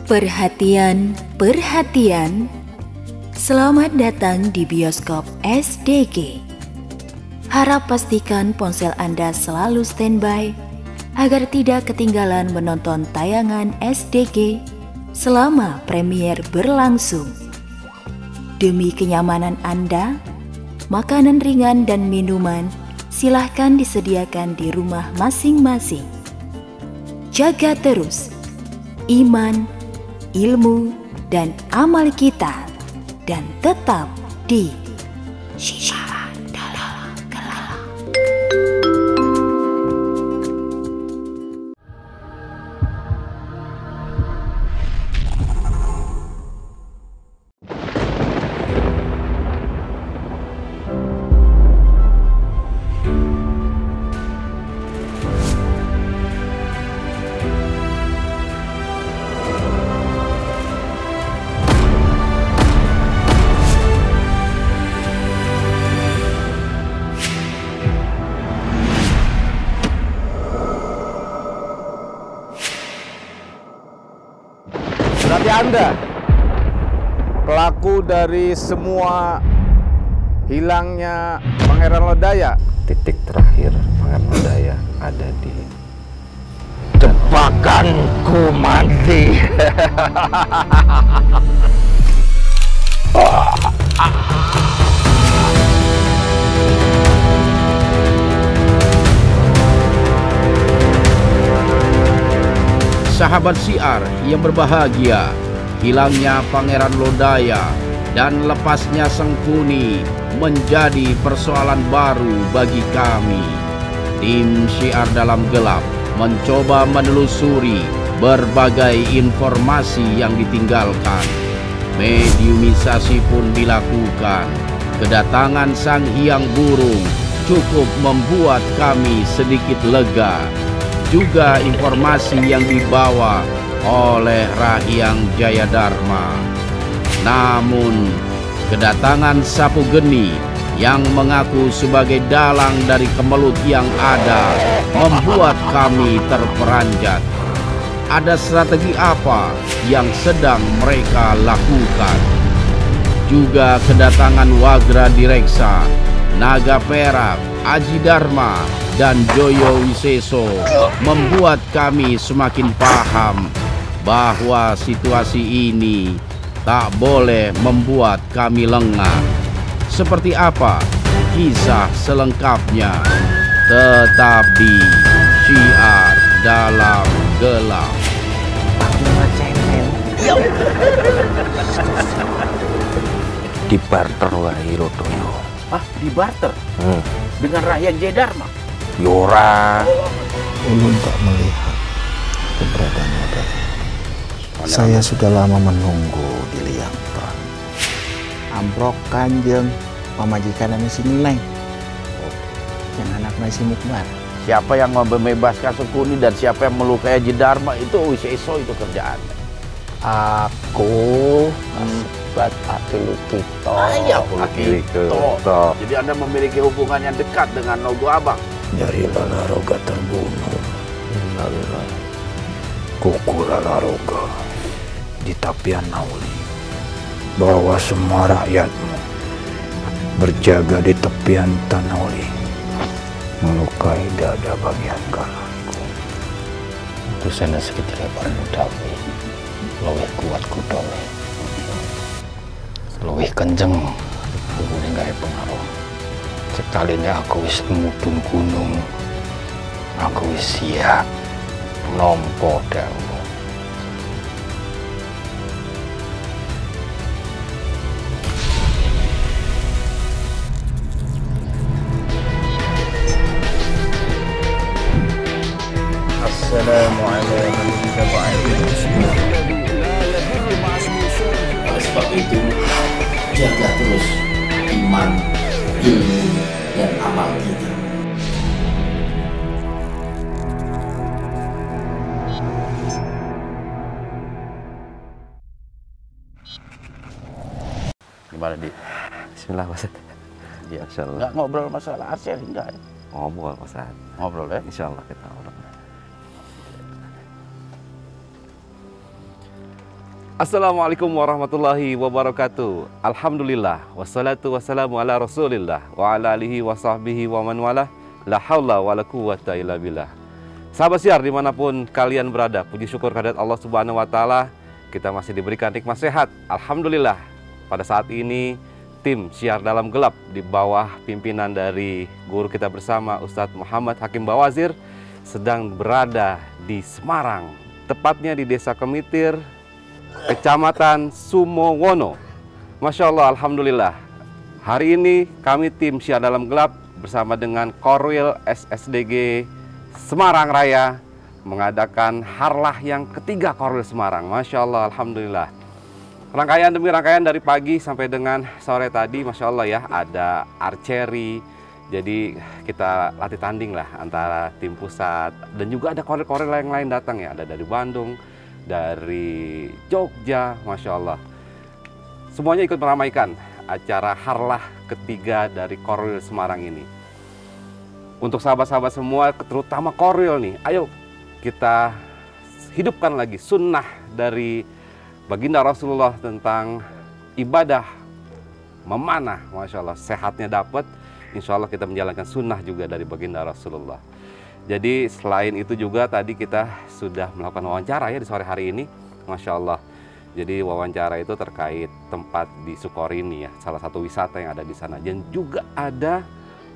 Perhatian, perhatian. Selamat datang di bioskop SDG. Harap pastikan ponsel Anda selalu standby agar tidak ketinggalan menonton tayangan SDG selama premier berlangsung. Demi kenyamanan Anda, makanan ringan dan minuman silahkan disediakan di rumah masing-masing. Jaga terus iman, ilmu, dan amal kita, dan tetap di Syiar Dalam Gelap. Berarti Anda pelaku dari semua hilangnya Pangeran Lodaya. Titik terakhir Pangeran Lodaya ada di jebakanku mati. Sahabat Syiar yang berbahagia, hilangnya Pangeran Lodaya dan lepasnya Sengkuni menjadi persoalan baru bagi kami. Tim Syiar Dalam Gelap mencoba menelusuri berbagai informasi yang ditinggalkan. Mediumisasi pun dilakukan. Kedatangan Sang Hyang Burung cukup membuat kami sedikit lega. Juga informasi yang dibawa oleh Rahyang Jayadharma. Namun, kedatangan Sapu Geni yang mengaku sebagai dalang dari kemelut yang ada membuat kami terperanjat. Ada strategi apa yang sedang mereka lakukan? Juga kedatangan Wagra Direksa, Naga Perak, Aji Dharma, dan Joyo Wiseso membuat kami semakin paham bahwa situasi ini tak boleh membuat kami lengah. Seperti apa kisah selengkapnya? Tetap di Syiar Dalam Gelap. Di barter wae Rodoyo. Ah, di barter? Dengan Rahyang Jayadharma? Yora. Ulun tak melihat keberadaan Lodaya. Saya sudah lama menunggu di liang perang. Amprok Kanjeng, pemajikan si Neng, yang anak nasi Mukbar. Siapa yang membebaskan Sengkuni dan siapa yang melukai Aji Dharma itu Wiseso itu kerjaannya. Aku Asbat Akilukito. Akilukito. Jadi Anda memiliki hubungan yang dekat dengan Nogo Abang. Dari Lalaroga terbunuh. Kuku Lalaroga di tapian Nauli. Bawa semua rakyatmu berjaga di tepian Tanauli, melukai dada bagian kananku. Itu sana sekitar bermudawi. Lebih kuat kudone. Lebih kenceng. Hubungan gak pengaruh. Sekalinya aku wis mudhun gunung. Aku wis siap nampa dawuh. Assalamualaikum warahmatullahi. Oleh sebab itu, jaga terus iman, ilmu, dan amal kita. Gimana, Di? Bismillah, Mas. Ya, Insyaallah. nggak ngobrol masalah Arsel, enggak ya? Ngobrol, Mas. Ngobrol ya? Insyaallah kita ngobrol. Assalamualaikum warahmatullahi wabarakatuh. Alhamdulillah, wassalatu wassalamu ala rasulillah wa ala alihi wa sahbihi wa man wala. La haula wa la quwata illa billah. Sahabat siar dimanapun kalian berada, puji syukur kehadirat Allah Subhanahu wa Ta'ala, kita masih diberikan nikmat sehat. Alhamdulillah, pada saat ini tim Syiar Dalam Gelap di bawah pimpinan dari guru kita bersama Ustadz Muhammad Hakim Bawazir sedang berada di Semarang, tepatnya di Desa Kemitir, Kecamatan Sumowono. Masya Allah, Alhamdulillah. Hari ini kami tim Syiar Dalam Gelap bersama dengan Korwil SSDG Semarang Raya mengadakan harlah yang ketiga Korwil Semarang. Masya Allah, Alhamdulillah. Rangkaian demi rangkaian dari pagi sampai dengan sore tadi, Masya Allah ya, ada archery. Jadi kita latih tanding lah antara tim pusat dan juga ada korwil-korwil yang lain datang ya. Ada dari Bandung, dari Jogja, Masya Allah. Semuanya ikut meramaikan acara harlah ketiga dari Korwil Semarang ini. Untuk sahabat-sahabat semua, terutama Korwil nih, ayo kita hidupkan lagi sunnah dari baginda Rasulullah tentang ibadah memanah. Masya Allah, sehatnya dapat, insya Allah kita menjalankan sunnah juga dari baginda Rasulullah. Jadi selain itu juga tadi kita sudah melakukan wawancara ya di sore hari ini, Masya Allah. Jadi wawancara itu terkait tempat di Sukorini ya, salah satu wisata yang ada di sana. Dan juga ada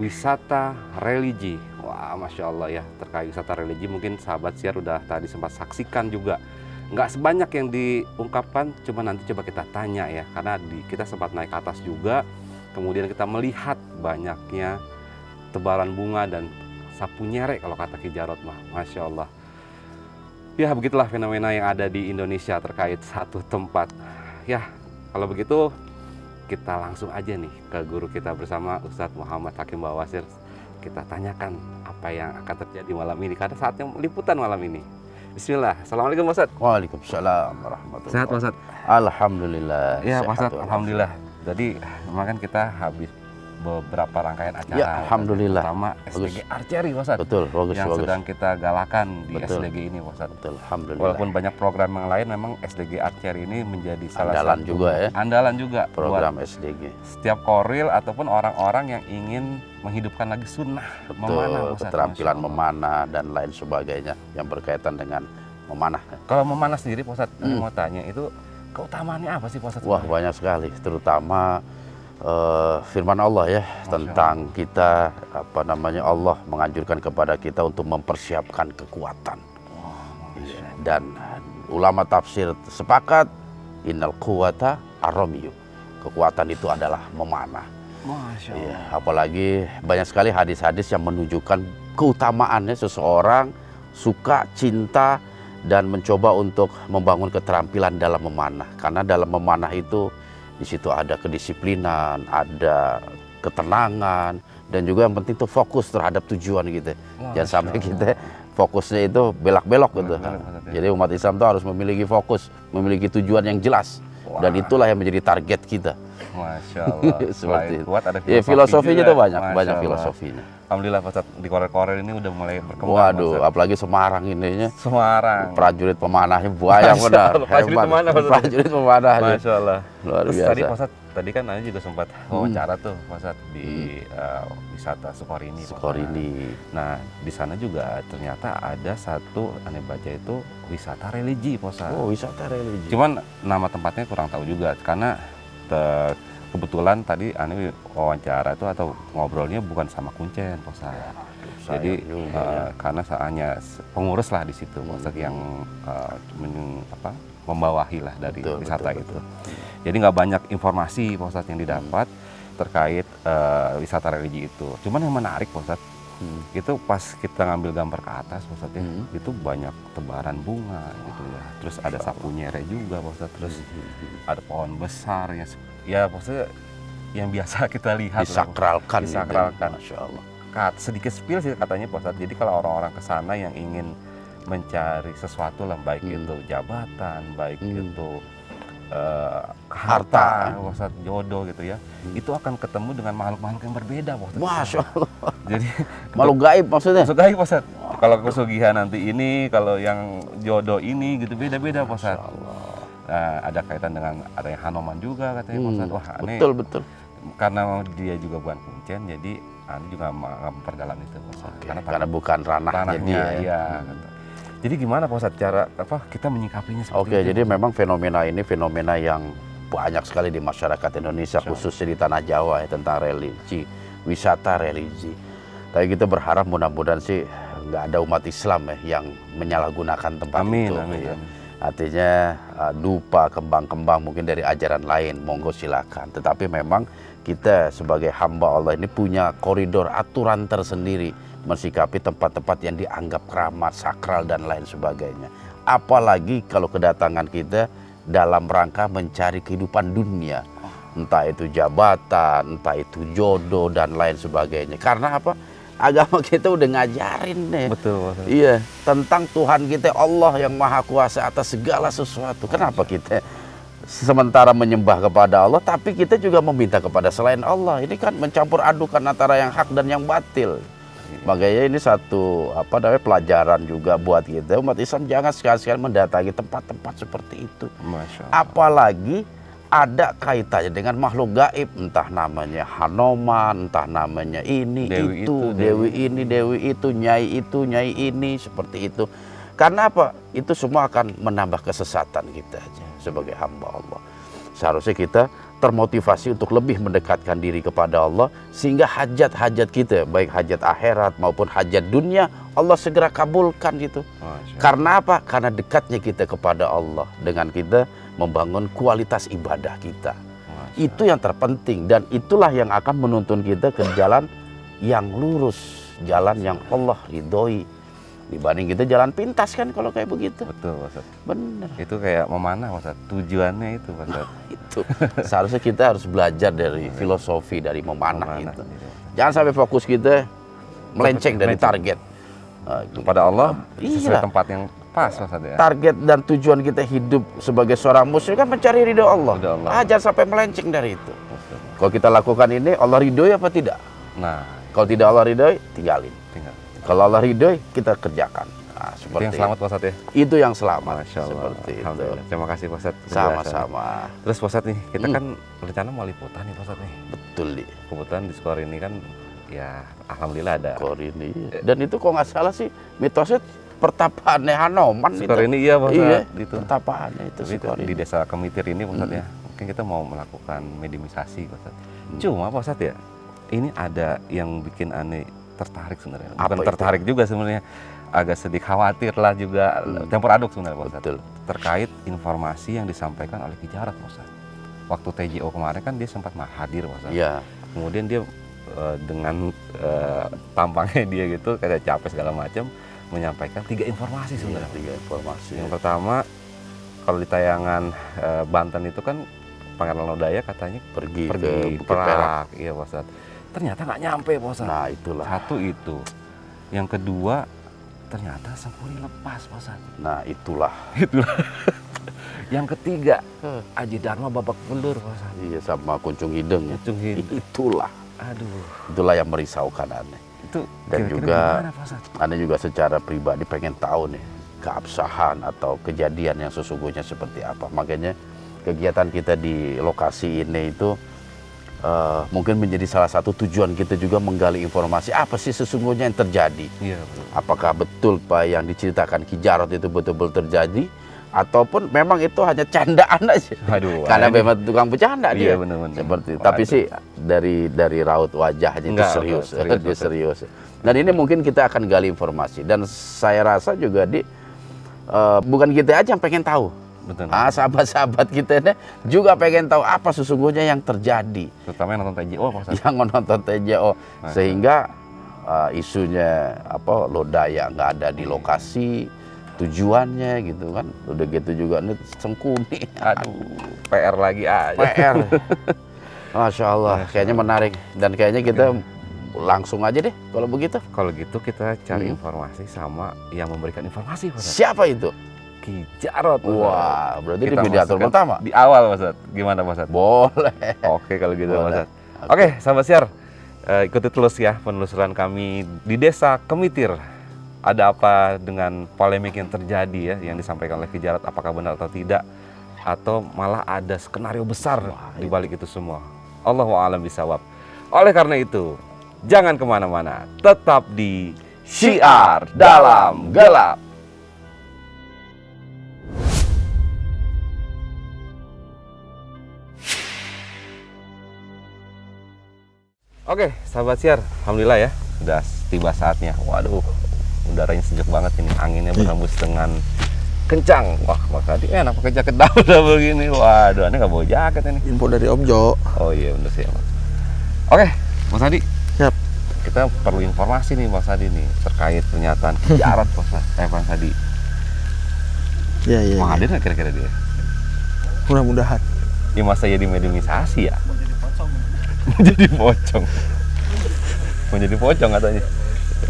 wisata religi. Wah, Masya Allah ya, terkait wisata religi mungkin sahabat siar udah tadi sempat saksikan juga. Nggak sebanyak yang diungkapkan, cuma nanti coba kita tanya ya. Karena kita sempat naik ke atas juga, kemudian kita melihat banyaknya tebaran bunga dan sapu nyerek kalau kata Ki Jarot mah, Masya Allah. Ya begitulah fenomena yang ada di Indonesia terkait satu tempat. Ya kalau begitu kita langsung aja nih ke guru kita bersama Ustadz Muhammad Hakim Bawazir. Kita tanyakan apa yang akan terjadi malam ini karena saatnya liputan malam ini. Bismillah. Assalamualaikum Pak Ustadz. Waalaikumsalam warahmatullahi Sehat Pak Ustadz? Alhamdulillah. Ya Pak sehat, Ustadz, Alhamdulillah. Jadi memang kan kita habis beberapa rangkaian acara. Ya, Alhamdulillah. Terutama SDG Archery Pak Ustadz. Betul, bagus, yang bagus. sedang kita galakan di Betul. SDG ini Pak Ustadz. Betul, Alhamdulillah. Walaupun banyak program yang lain, memang SDG Archery ini menjadi salah Andalan satu juga ya. andalan juga Program buat SDG. setiap korwil ataupun orang-orang yang ingin menghidupkan lagi sunnah memanah, Betul, Ustadz. keterampilan Masya Allah. memanah dan lain sebagainya yang berkaitan dengan memanah. Kalau memanah sendiri Pak Ustadz, saya mau tanya itu keutamaannya apa sih Pak Ustadz? Wah, banyak sekali, terutama firman Allah ya tentang kita Allah menganjurkan kepada kita untuk mempersiapkan kekuatan. Iya. Dan ulama tafsir sepakat innal quwata ar-ramyu. Kekuatan itu adalah memanah. Masya Allah. Iya, apalagi banyak sekali hadis-hadis yang menunjukkan keutamaannya seseorang suka, cinta dan mencoba untuk membangun keterampilan dalam memanah. Karena dalam memanah itu di situ ada kedisiplinan, ada ketenangan, dan juga yang penting itu fokus terhadap tujuan gitu. Jangan sampai kita fokusnya itu belak-belok gitu. Jadi umat Islam itu harus memiliki fokus, memiliki tujuan yang jelas. Dan itulah yang menjadi target kita. Masya Allah. Seperti itu. Kuat, ada Ya, filosofinya itu banyak Masya Allah. filosofinya. Alhamdulillah Pak Ustadz, di korel-korel ini udah mulai berkembang. Waduh, apalagi Semarang ininya. Semarang. Prajurit pemanahnya banyak benar. Prajurit Hebat. pemanah, Pak Ustadz. Prajurit pemanahnya. Masya Allah. Luar Terus biasa. tadi Pak Ustadz, tadi kan Anda juga sempat wawancara tuh Pak Ustadz di wisata Sukorini. Pak Sukorini. Ustadz. Nah di sana juga ternyata ada satu aneh baca itu wisata religi Pak Ustadz. Oh, wisata religi. Cuman nama tempatnya kurang tahu juga karena kebetulan tadi Ane wawancara itu atau ngobrolnya bukan sama Kuncen Pak Ustadz. Jadi karena hanya pengurus lah di situ Pak Ustadz yang membawahi lah dari wisata itu. Jadi nggak banyak informasi Pak Ustadz yang didapat terkait wisata religi itu. Cuman yang menarik Pak Ustadz, itu pas kita ngambil gambar ke atas Pak Ustadz ya, itu banyak tebaran bunga gitu ya. Terus ada sapu nyere juga Pak Ustadz, terus ada pohon besar ya Pak Ustadz yang biasa kita lihat. Disakralkan. Disakralkan. Masya Allah. Sedikit spill sih katanya Pak Ustadz. Jadi kalau orang-orang ke sana yang ingin mencari sesuatu lah, baik itu jabatan, baik itu harta, Pak Ustadz, jodoh gitu ya, itu akan ketemu dengan makhluk-makhluk yang berbeda Pak Ustadz. Masya Allah. Jadi Makhluk gaib maksudnya? Makhluk gaib Pak Ustadz. Kalau kesugihan nanti ini, kalau yang jodoh ini gitu, beda-beda Pak Ustadz. ada kaitan dengan adanya Hanoman juga katanya Pak Ustadz. Wah, aneh. Betul. Karena dia juga bukan kuncen, jadi aneh juga nggak memperdalam itu Pak Ustadz. Karena bukan ranahnya dia. Iya. Jadi gimana Pak Ustadz cara kita menyikapinya seperti itu? Jadi memang fenomena ini fenomena yang banyak sekali di masyarakat Indonesia, khususnya di tanah Jawa ya, tentang religi, wisata religi. Tapi kita berharap mudah-mudahan sih nggak ada umat Islam ya yang menyalahgunakan tempat itu. Amin. Artinya dupa, kembang-kembang mungkin dari ajaran lain, monggo silakan. Tetapi memang kita sebagai hamba Allah ini punya koridor aturan tersendiri mensikapi tempat-tempat yang dianggap keramat, sakral dan lain sebagainya. Apalagi kalau kedatangan kita dalam rangka mencari kehidupan dunia, entah itu jabatan, entah itu jodoh dan lain sebagainya. Karena apa? Agama kita udah ngajarin nih. Betul. Iya, tentang Tuhan kita Allah yang Maha Kuasa atas segala sesuatu. Kenapa kita sementara menyembah kepada Allah, tapi kita juga meminta kepada selain Allah? Ini kan mencampur adukan antara yang hak dan yang batil. Makanya ini satu pelajaran juga buat kita umat Islam, jangan sekali-sekali mendatangi tempat-tempat seperti itu. Masya Allah. Apalagi ada kaitannya dengan makhluk gaib, entah namanya Hanoman, entah namanya ini, Dewi itu, Dewi ini, Dewi itu, Nyai ini, seperti itu. Karena apa? Itu semua akan menambah kesesatan kita aja sebagai hamba Allah. Seharusnya kita termotivasi untuk lebih mendekatkan diri kepada Allah, sehingga hajat-hajat kita, baik hajat akhirat maupun hajat dunia, Allah segera kabulkan gitu. Karena apa? Karena dekatnya kita kepada Allah dengan kita membangun kualitas ibadah kita. Itu yang terpenting, dan itulah yang akan menuntun kita ke jalan yang lurus, jalan yang Allah ridhoi. Dibanding kita jalan pintas kan kalau kayak begitu. Betul Pak Ustadz. Bener. Itu kayak memanah Pak Ustadz. Tujuannya itu Pak Ustadz. Itu seharusnya kita harus belajar dari filosofi dari memanah itu. Jangan sampai fokus kita melenceng dari target. Kepada Allah sesuai tempat yang pas Pak Ustadz ya. Target dan tujuan kita hidup sebagai seorang muslim kan mencari ridho Allah. Jangan sampai melenceng dari itu. Kalau kita lakukan ini, Allah ridhoi apa tidak? Nah, kalau tidak Allah ridhoi, tinggalin. Kalau Allah ridhoi, kita kerjakan. Nah, seperti itu yang selamat Pak Ustadz ya? Itu yang selamat. Masya Allah. Seperti itu. Terima kasih Pak Ustadz. Sama-sama. Terus Pak Ustadz nih, kita kan rencana mau liputan nih Pak Ustadz nih. Betul nih. Kebetulan di Skor ini kan ya alhamdulillah ada. Skor ini. Dan itu kok nggak salah sih mitosnya pertapaannya Hanoman. Skor ini iya Pak Ustadz. Iya, itu. Pertapaannya itu Skor di desa Kemitir ini Pak Ustadz ya. Mungkin kita mau melakukan mediumisasi Pak Ustadz. Cuma Pak Ustadz ya, ini ada yang bikin aneh tertarik sebenarnya. Bukan tertarik juga sebenarnya, agak sedikit khawatir lah juga, campur aduk sebenarnya Pak Ustadz. Terkait informasi yang disampaikan oleh Ki Jarod Pak Ustadz. Waktu TJO kemarin kan dia sempat hadir Pak Ustadz. Iya. Kemudian dia dengan tampangnya dia gitu kayak capek segala macam menyampaikan 3 informasi sebenarnya. 3 informasi. Yang pertama, kalau di tayangan Banten itu kan Pangeran Lodaya katanya pergi ke Perak. Iya Pak Ustadz. Ternyata nggak nyampe Pak Ustadz. Nah itulah. Satu itu. Yang kedua, ternyata Sengkuni lepas Pak Ustadz. Nah itulah. Yang ketiga, Aji Dharma babak belur Pak Ustadz. Iya, sama Kuncung Hideng. Itulah. Aduh. Itulah yang merisaukan aneh. Itu dan juga aneh juga secara pribadi pengen tahu nih keabsahan atau kejadian yang sesungguhnya seperti apa. Makanya kegiatan kita di lokasi ini itu mungkin menjadi salah satu tujuan kita juga menggali informasi apa sih sesungguhnya yang terjadi. Iya, apakah betul Pak yang diceritakan Ki Jarod itu betul-betul terjadi, ataupun memang itu hanya candaan aja. Aduh, karena memang tukang bercanda dia. Iya, bener-bener. Seperti itu. Tapi sih dari raut wajahnya itu serius. Dia serius. Dan ini mungkin kita akan gali informasi. Dan saya rasa juga bukan kita aja yang pengen tahu. Betul. Sahabat-sahabat kita ini juga pengen tahu apa sesungguhnya yang terjadi. Terutama yang nonton TJO Pak Ustadz. Yang nonton TJO. Sehingga isunya Lodaya nggak ada di lokasi tujuannya gitu kan. Udah gitu juga nih Sengkuni. Aduh, PR lagi aja. PR. Masya Allah, kayaknya menarik. Dan kayaknya kita langsung aja deh kalau begitu. Kalau gitu kita cari informasi sama yang memberikan informasi Pak Ustadz. Siapa itu? Ki Jarod. Wah, berarti di mediator pertama? Di awal Pak Ustadz. Gimana Pak Ustadz? Boleh. Oke kalau gitu Pak Ustadz. Oke, sahabat siar, ikuti terus ya penelusuran kami di desa Kemitir. Ada apa dengan polemik yang terjadi ya, yang disampaikan oleh Ki Jarod, apakah benar atau tidak? atau malah ada skenario besar di balik itu semua. Allahu a'lam bishawab. Oleh karena itu, jangan kemana-mana, tetap di Syiar Dalam Gelap. Oke, sahabat Syiar, alhamdulillah ya, sudah tiba saatnya. Waduh, udaranya sejuk banget ini, anginnya berhembus dengan kencang. Wah, Mas Hadi enak pakai jaket double begini. Waduh, ini nggak bawa jaket ini. Info dari Om Jo. Oh iya, bener sih, Mas. Oke, Mas Hadi. Siap. Kita perlu informasi nih, Mas Hadi nih, terkait pernyataan Jarod, Mas Hadi. Iya. Mau hadir nggak kira-kira dia? Mudah-mudahan. Ya masa jadi mediumisasi ya? Jadi pocong. Mau jadi pocong katanya.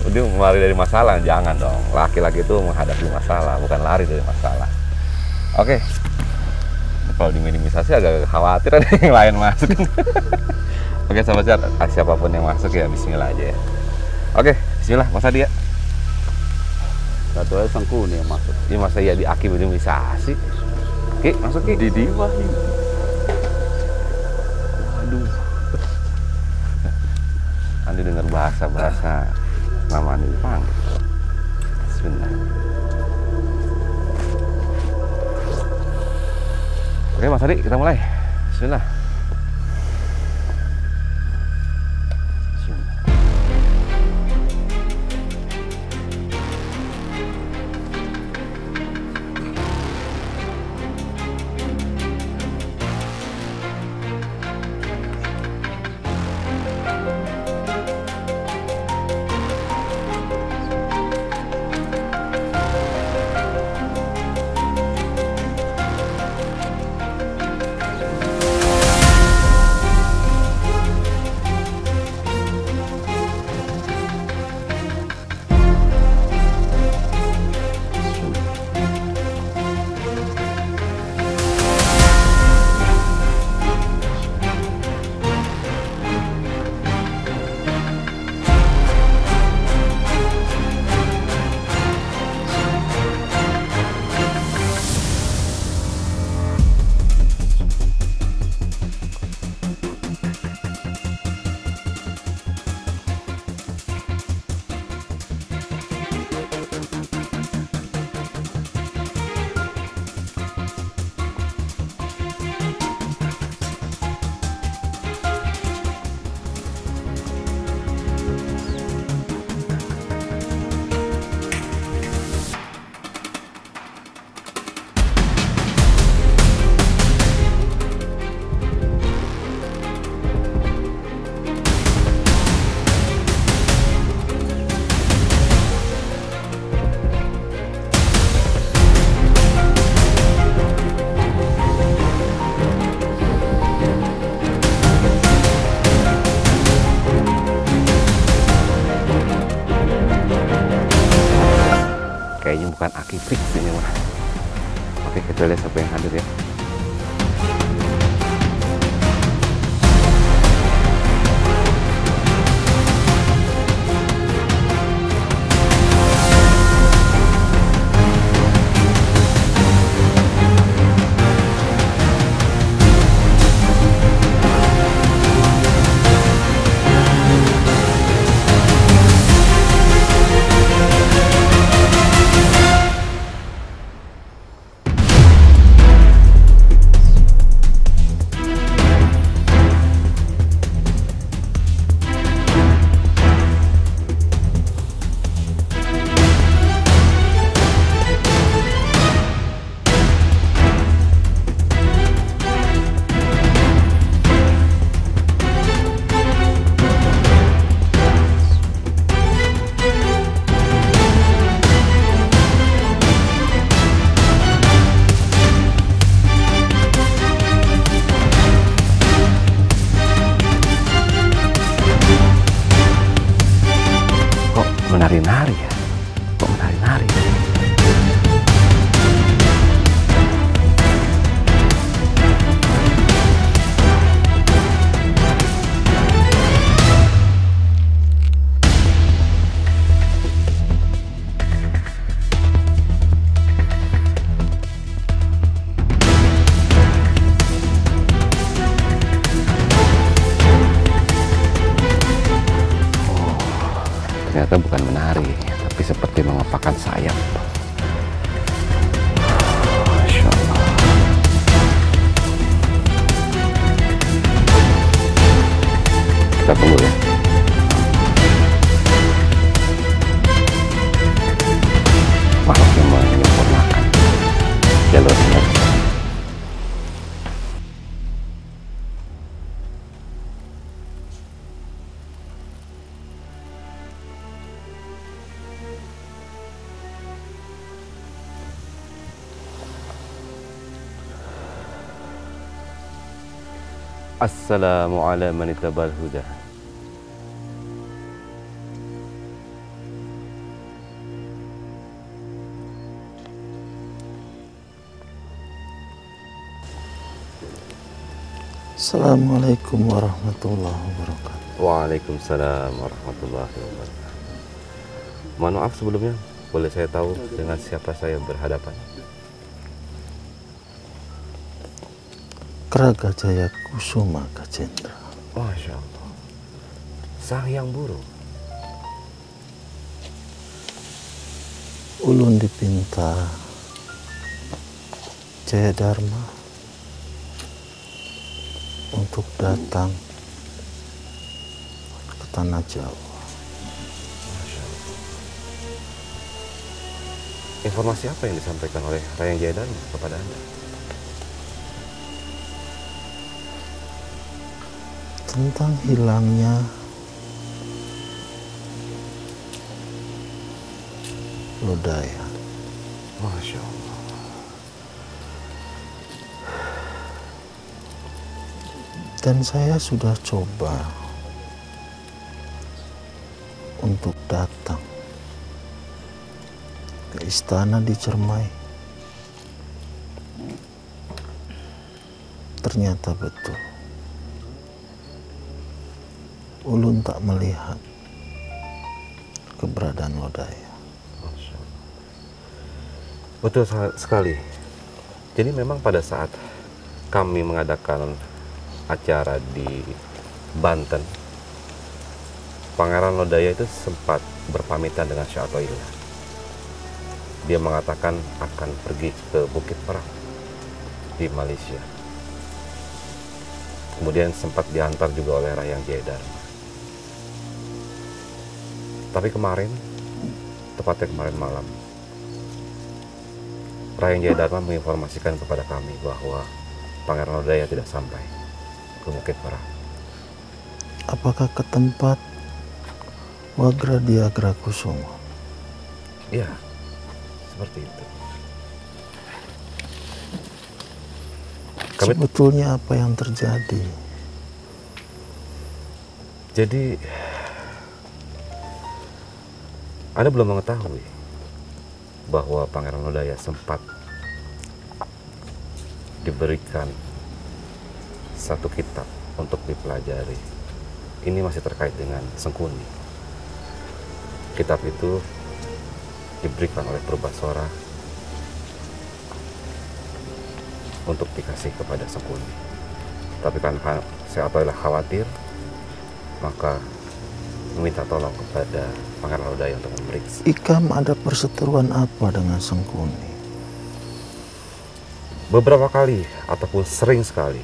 Dia lari dari masalah, jangan dong. Laki-laki itu menghadapi masalah, bukan lari dari masalah. Oke. Kalau di mediumisasi agak khawatir ada yang lain masuk. Oke, sahabat Syiar, siapapun yang masuk ya bismillah aja ya. Oke, bismillah Mas Hadi ya. Satu aja Sengkuni yang masuk. Ini masa ya di aki mediumisasi. Ki, masuk Ki. Di Diva nih. Aduh. Andi dengar bahasa nama Andi dipanggil. Bismillah. Oke Mas Hadi, kita mulai. Bismillah. Kayaknya bukan aki fix ini mah. Oke, kita lihat siapa yang hadir ya. ternyata bukan menari, tapi seperti mengepakkan sayap. Masya Allah. Kita tunggu ya. Makhluk yang menyempurnakan jalur energi. Assalamu ala man ittaba'al huda. Assalamualaikum warahmatullahi wabarakatuh. Waalaikumsalam warahmatullahi wabarakatuh. Mohon maaf sebelumnya, boleh saya tahu dengan siapa saya berhadapan? Kraga Jaya Kusuma Gajendra. Masya Allah. Sang Hyang Wuru. Ulun dipinta Jaya Dharma untuk datang ke tanah Jawa. Masya Allah. Informasi apa yang disampaikan oleh Rayang Jaya Dharma kepada Anda? Tentang hilangnya Lodaya. Masya Allah. Dan saya sudah coba untuk datang ke istana di Cermai. Ternyata betul. Ulun tak melihat keberadaan Lodaya. Masya Allah. Betul sekali. Jadi memang pada saat kami mengadakan acara di Banten, Pangeran Lodaya itu sempat berpamitan dengan Syekh Athaillah. Dia mengatakan akan pergi ke Bukit Perang di Malaysia. Kemudian sempat diantar juga oleh Rayang Jaya Dharma. Tapi kemarin, tepatnya kemarin malam, Rayang Jaya Dharma menginformasikan kepada kami bahwa Pangeran Lodaya tidak sampai ke Bukit Perang. Apakah ke tempat Wagradiagra Kusuma? Iya, seperti itu. Sebetulnya apa yang terjadi? Jadi, Anda belum mengetahui bahwa Pangeran Lodaya sempat diberikan satu kitab untuk dipelajari. Ini masih terkait dengan Sengkuni. Kitab itu diberikan oleh Purbasora untuk dikasih kepada Sengkuni. Tapi karena Syekh Athaillah khawatir, maka meminta tolong kepada Pangeran Lodaya untuk memeriksa. Ikam ada perseteruan apa dengan Sengkuni? Beberapa kali ataupun sering sekali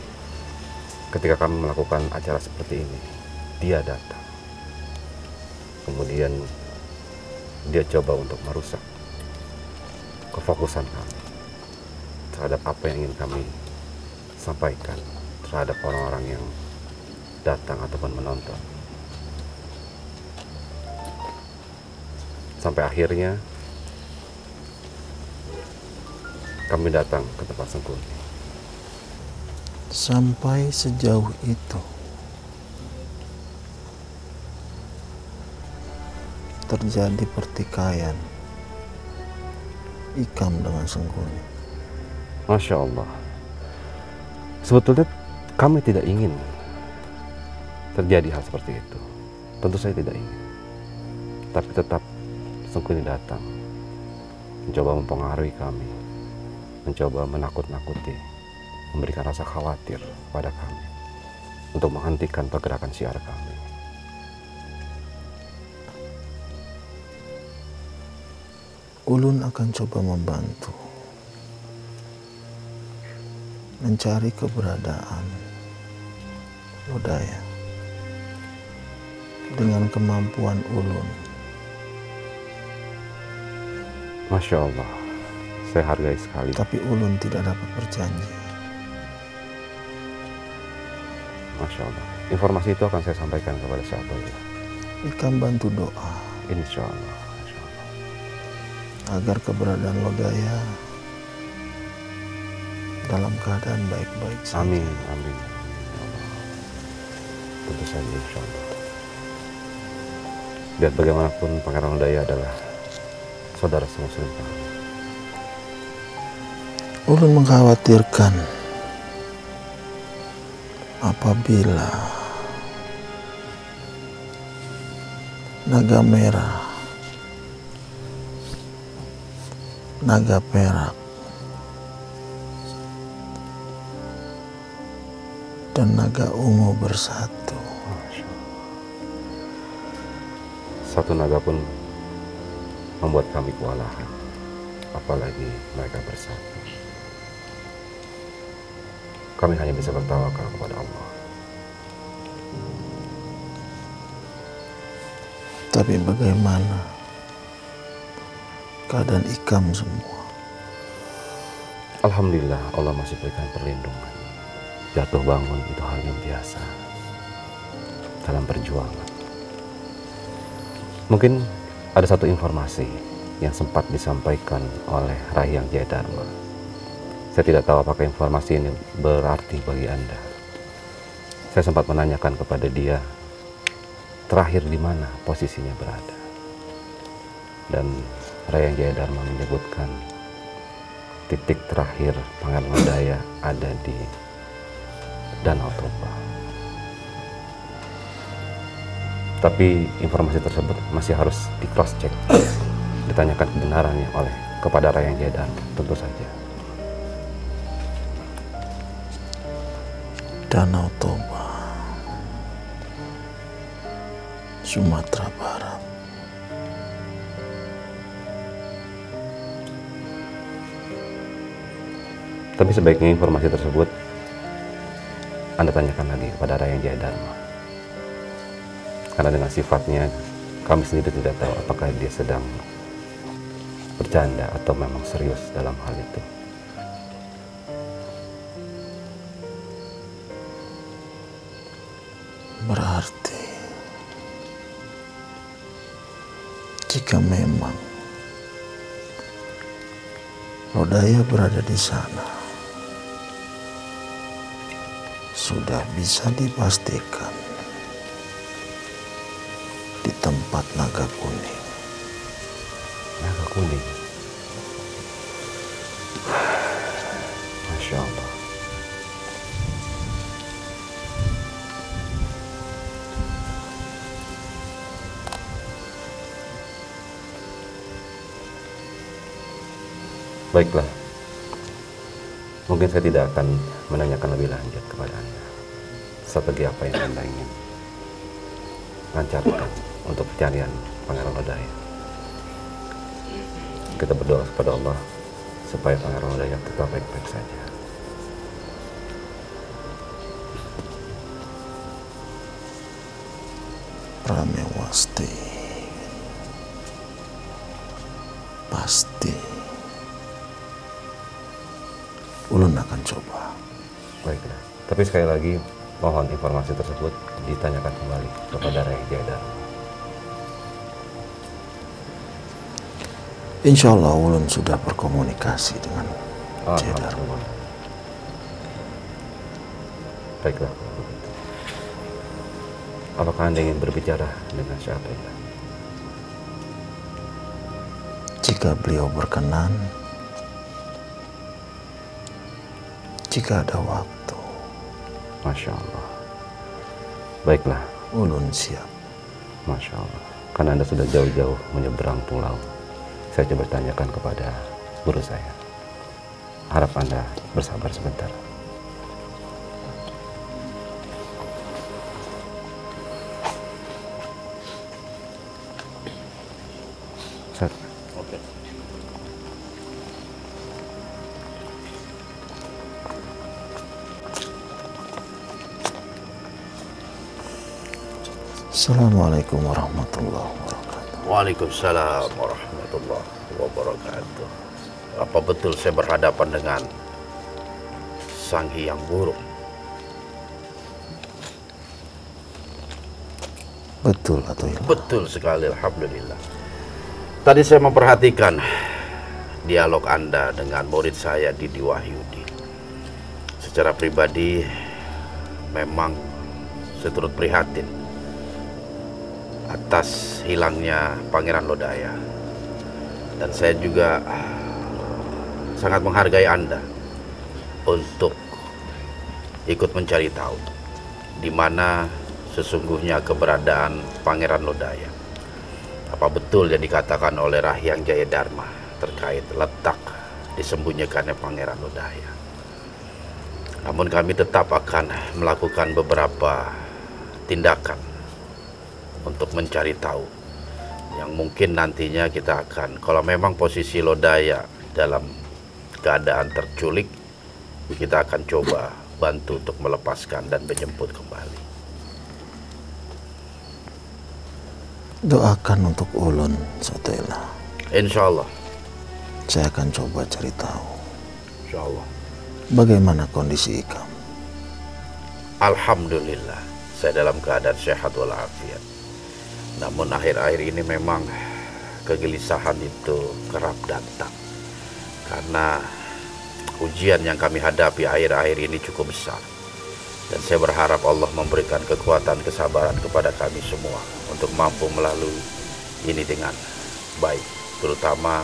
ketika kami melakukan acara seperti ini, dia datang. Kemudian dia coba untuk merusak kefokusan kami terhadap apa yang ingin kami sampaikan terhadap orang-orang yang datang ataupun menonton. Sampai akhirnya kami datang ke tempat Sengkuni. Sampai sejauh itu terjadi pertikaian Ikam dengan Sengkuni. Masya Allah. Sebetulnya kami tidak ingin terjadi hal seperti itu. Tentu saya tidak ingin. Tapi tetap Sengkuni datang, mencoba mempengaruhi kami, mencoba menakut-nakuti, memberikan rasa khawatir pada kami untuk menghentikan pergerakan syiar kami. Ulun akan coba membantu mencari keberadaan Lodaya dengan kemampuan Ulun. Masya Allah, saya hargai sekali. Tapi Ulun tidak dapat berjanji. Masya Allah, informasi itu akan saya sampaikan kepada sahabat. Ikam bantu doa Insya Allah, Masya Allah. agar keberadaan Lodaya dalam keadaan baik-baik saja. Amin, amin. Ya Allah. Tentu saja, insya Allah. Biar bagaimanapun Pangeran Lodaya adalah saudara semuslim kami. Ulun mengkhawatirkan apabila naga merah, naga perak, dan naga ungu bersatu. Satu naga pun membuat kami kewalahan, apalagi mereka bersatu. Kami hanya bisa bertawakal kepada Allah. Tapi bagaimana keadaan Ikam semua? Alhamdulillah, Allah masih berikan perlindungan. Jatuh bangun itu hal yang biasa dalam perjuangan. Mungkin ada satu informasi yang sempat disampaikan oleh Rahyang Jayadharma. Saya tidak tahu apakah informasi ini berarti bagi Anda. Saya sempat menanyakan kepada dia terakhir di mana posisinya berada. Dan Rahyang Jayadharma menyebutkan titik terakhir Pangeran Lodaya ada di Danau Toba. Tapi informasi tersebut masih harus di cross check, ditanyakan kebenarannya oleh kepada Rahyang Jayadharma, tentu saja. Danau Toba, Sumatera Barat. Tapi sebaiknya informasi tersebut Anda tanyakan lagi kepada Rahyang Jayadharma. Karena dengan sifatnya kami sendiri tidak tahu apakah dia sedang bercanda atau memang serius dalam hal itu. Berarti jika memang Lodaya berada di sana, sudah bisa dipastikan di tempat naga kuning. Naga kuning. Masya Allah. Baiklah, mungkin saya tidak akan menanyakan lebih lanjut kepada Anda strategi apa yang Anda ingin lancarkan untuk pencarian Pangeran Lodaya. Kita berdoa kepada Allah supaya Pangeran Lodaya tetap baik-baik saja. Pramewasti, pasti Ulun akan coba. Baiklah, tapi sekali lagi mohon informasi tersebut ditanyakan kembali kepada Rahyang Jayadharma. Insya Allah Ulun sudah berkomunikasi dengan Jayadharma. Baiklah, kalau begitu. Apakah Anda ingin berbicara dengan siapa ya? Jika beliau berkenan, jika ada waktu. Masya Allah. Baiklah. Ulun siap. Masya Allah. Karena Anda sudah jauh-jauh menyeberang pulau, saya coba tanyakan kepada guru saya. Harap Anda bersabar sebentar. Ustaz. Oke. Assalamualaikum warahmatullahi wabarakatuh. Waalaikumsalam warahmatullahi wabarakatuh. Apa betul saya berhadapan dengan Sang Hyang Wuruk? Betul atau ilah? Betul sekali, alhamdulillah. Tadi saya memperhatikan dialog Anda dengan murid saya Didi Wahyudi. Secara pribadi memang saya turut prihatin atas hilangnya Pangeran Lodaya. Dan saya juga sangat menghargai Anda untuk ikut mencari tahu di mana sesungguhnya keberadaan Pangeran Lodaya. Apa betul yang dikatakan oleh Rahyang Jayadharma terkait letak disembunyikannya Pangeran Lodaya? Namun kami tetap akan melakukan beberapa tindakan untuk mencari tahu, yang mungkin nantinya kita akan, kalau memang posisi Lodaya dalam keadaan terculik, kita akan coba bantu untuk melepaskan dan menjemput kembali. Doakan untuk ulun, Sotela. Insya Allah. Saya akan coba cari tahu. Insya Allah. Bagaimana kondisi Ikam? Alhamdulillah, saya dalam keadaan sehat walafiat. Namun akhir-akhir ini memang kegelisahan itu kerap datang. Karena ujian yang kami hadapi akhir-akhir ini cukup besar. Dan saya berharap Allah memberikan kekuatan, kesabaran kepada kami semua untuk mampu melalui ini dengan baik. Terutama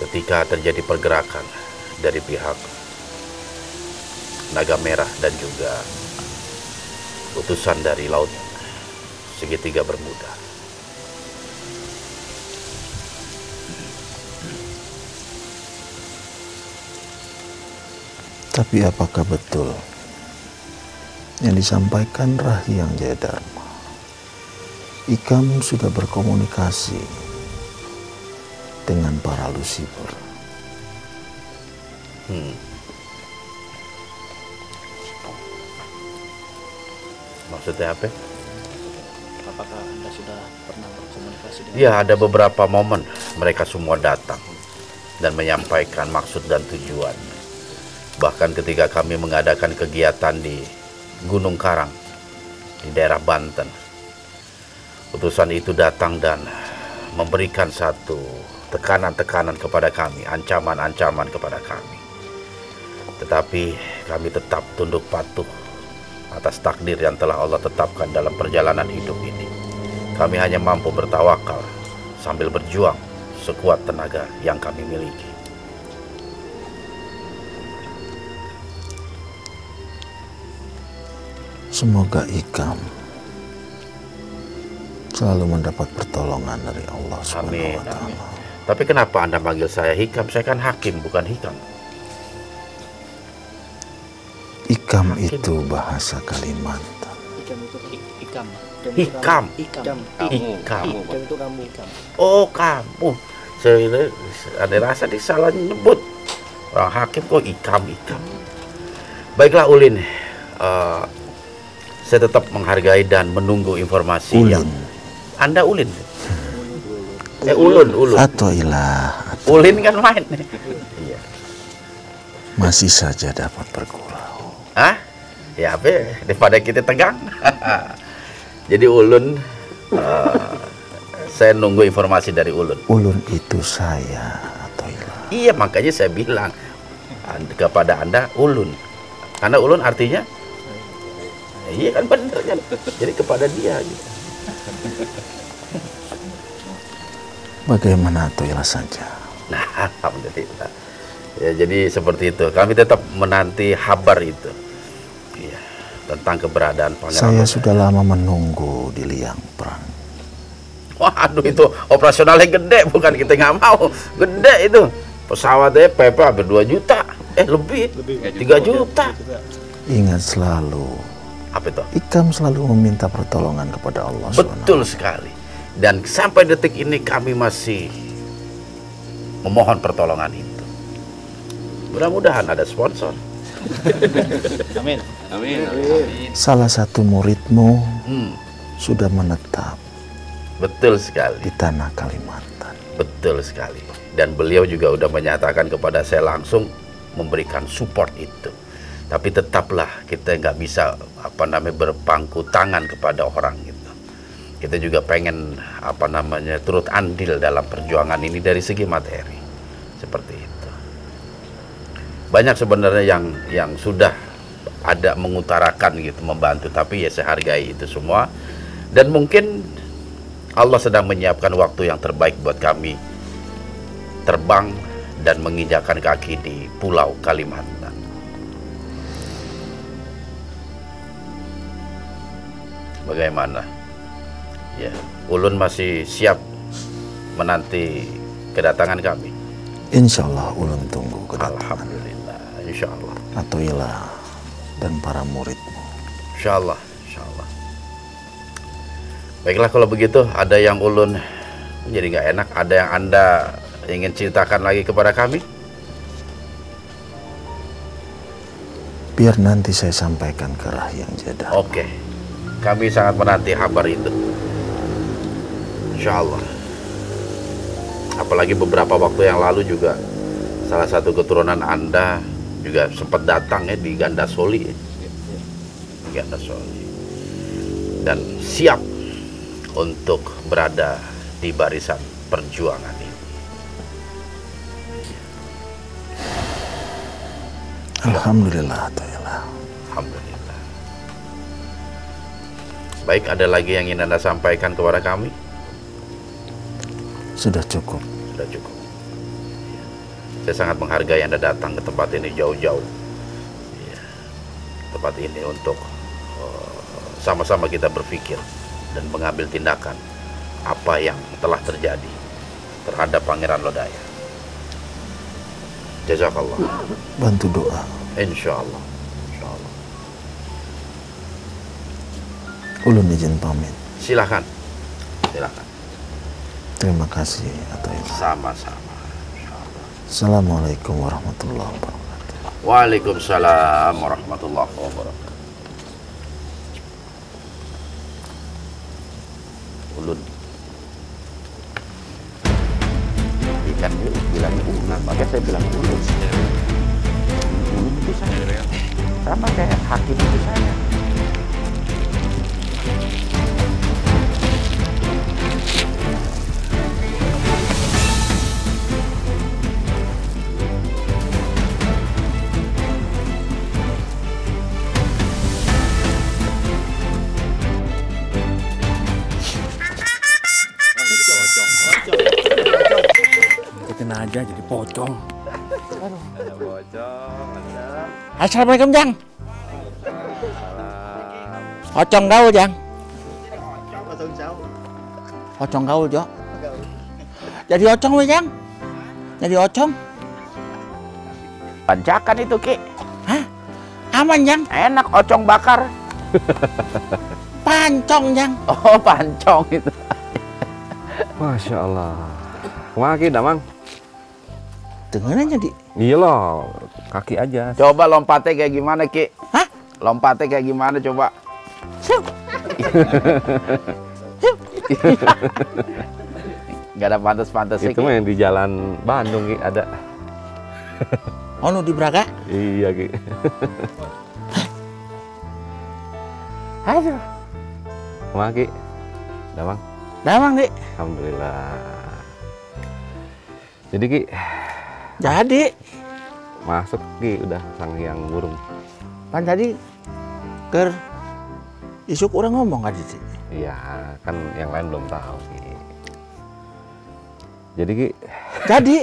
ketika terjadi pergerakan dari pihak Naga Merah dan juga utusan dari Laut Segitiga Bermuda. Tapi apakah betul yang disampaikan Rahyang Jayadharma, Ikam sudah berkomunikasi dengan para Lucifer? Maksudnya apa? Apakah Anda sudah pernah berkomunikasi dengan? Ya, ada beberapa momen mereka semua datang dan menyampaikan maksud dan tujuan. Bahkan ketika kami mengadakan kegiatan di Gunung Karang di daerah Banten, utusan itu datang dan memberikan satu tekanan-tekanan kepada kami, ancaman-ancaman kepada kami. Tetapi kami tetap tunduk patuh atas takdir yang telah Allah tetapkan dalam perjalanan hidup ini. Kami hanya mampu bertawakal sambil berjuang sekuat tenaga yang kami miliki. Semoga Ikam selalu mendapat pertolongan dari Allah Subhanahu wa Ta'ala. Tapi kenapa Anda manggil saya Hikam? Saya kan Hakim, bukan Hikam. Ikam itu bahasa Kalimantan. Ikam itu ikam. Hikam. Ikam. Hikam. Ikam itu kamu. Ikam. Oh, kamu. Saya ada rasa disalah nyebut. Orang Hakim kok Ikam. Baiklah Ulin. Saya tetap menghargai dan menunggu informasi Ulin. yang Anda Ulin. Ulun. Atau ilah. Ulin kan main. Iya. Masih saja dapat bergurau. Hah? Ya apa? Daripada kita tegang. Jadi Ulun, saya nunggu informasi dari Ulun. Ulun itu saya atau ilah. Iya, makanya saya bilang kepada Anda Ulun. Karena Ulun artinya iya kan, bener kan? Jadi kepada dia gitu. Bagaimana atau ilah saja. Nah, alhamdulillah. Ya, jadi seperti itu. Kami tetap menanti kabar itu. Iya, tentang keberadaan Pangeran. Saya sudah lama menunggu di liang perang. Waduh, itu operasionalnya gede, bukan kita nggak mau. Gede itu. Pesawatnya PP hampir 2 juta. Lebih 3 juta. Ingat selalu, Apa itu? Ikam selalu meminta pertolongan kepada Allah Betul sekali. Dan sampai detik ini kami masih memohon pertolongan itu. Mudah-mudahan ada sponsor. Amin. Salah satu muridmu sudah menetap Betul sekali. di tanah Kalimantan. Betul sekali. Dan beliau juga udah menyatakan kepada saya langsung memberikan support itu. Tapi tetaplah kita nggak bisa berpangku tangan kepada orang gitu. Kita juga pengen turut andil dalam perjuangan ini dari segi materi. Seperti itu. Banyak sebenarnya yang sudah ada mengutarakan gitu, membantu, tapi ya saya hargai itu semua. Dan mungkin Allah sedang menyiapkan waktu yang terbaik buat kami terbang dan menginjakkan kaki di Pulau Kalimantan. Bagaimana? Ya, Ulun masih siap menanti kedatangan kami. Insya Allah ulun tunggu kedatangan. Alhamdulillah, insya Allah. Atoilah dan para muridmu. Insya Allah, insya Allah. Baiklah kalau begitu, ada yang ulun jadi nggak enak, ada yang Anda ingin ceritakan lagi kepada kami? Biar nanti saya sampaikan ke Rahyang Jeddah. Oke, kami sangat menanti kabar itu. Insya Allah. Apalagi beberapa waktu yang lalu juga salah satu keturunan Anda juga sempat datang ya di Gandasoli. Gandasoli. Dan siap untuk berada di barisan perjuangan ini. Alhamdulillah, Atoilah. Alhamdulillah. Baik, ada lagi yang ingin Anda sampaikan kepada kami? Sudah cukup. Sudah cukup. Saya sangat menghargai Anda datang ke tempat ini jauh-jauh. Tempat ini untuk sama-sama kita berpikir dan mengambil tindakan apa yang telah terjadi terhadap Pangeran Lodaya. Jazakallah. Bantu doa. Insya Allah. Insya Allah. Ulun izin pamit. Silakan. Silakan. Terima kasih Atoilah. Sama-sama. Assalamualaikum warahmatullahi wabarakatuh. Waalaikumsalam warahmatullahi wabarakatuh. Ulun ikan dulu bilang ulun, makanya saya bilang ulun. Ulun itu saya sama kayak hakim itu saya. Aja jadi pocong. Ada pocong, ada. Assalamualaikum Jang. Pocong gaul Jang. Pocong gaul Jo. Jadi ocong we Jang. Jadi ocong. Pancakan itu Ki. Hah? Aman Jang. Enak ocong bakar. Pancong Jang. Oh pancong itu. Masya Allah. Kumaha Ki, Damang? Dengerin aja di. Iya loh, kaki aja. Coba lompatnya kayak gimana Ki? Hah? Lompatnya kayak gimana coba? Gak ada pantas-pantasnya Itu mah yang di jalan Bandung Ki, ada. Oh nu di Braga? Iya Ki. Aduh. Kumaha Ki? Damang? Damang di. Alhamdulillah. Jadi Ki, jadi masuk Ki udah sang yang burung. pan tadi ker isuk orang ngomong kan sih. Iya, kan yang lain belum tahu Ki. Jadi Ki, Jadi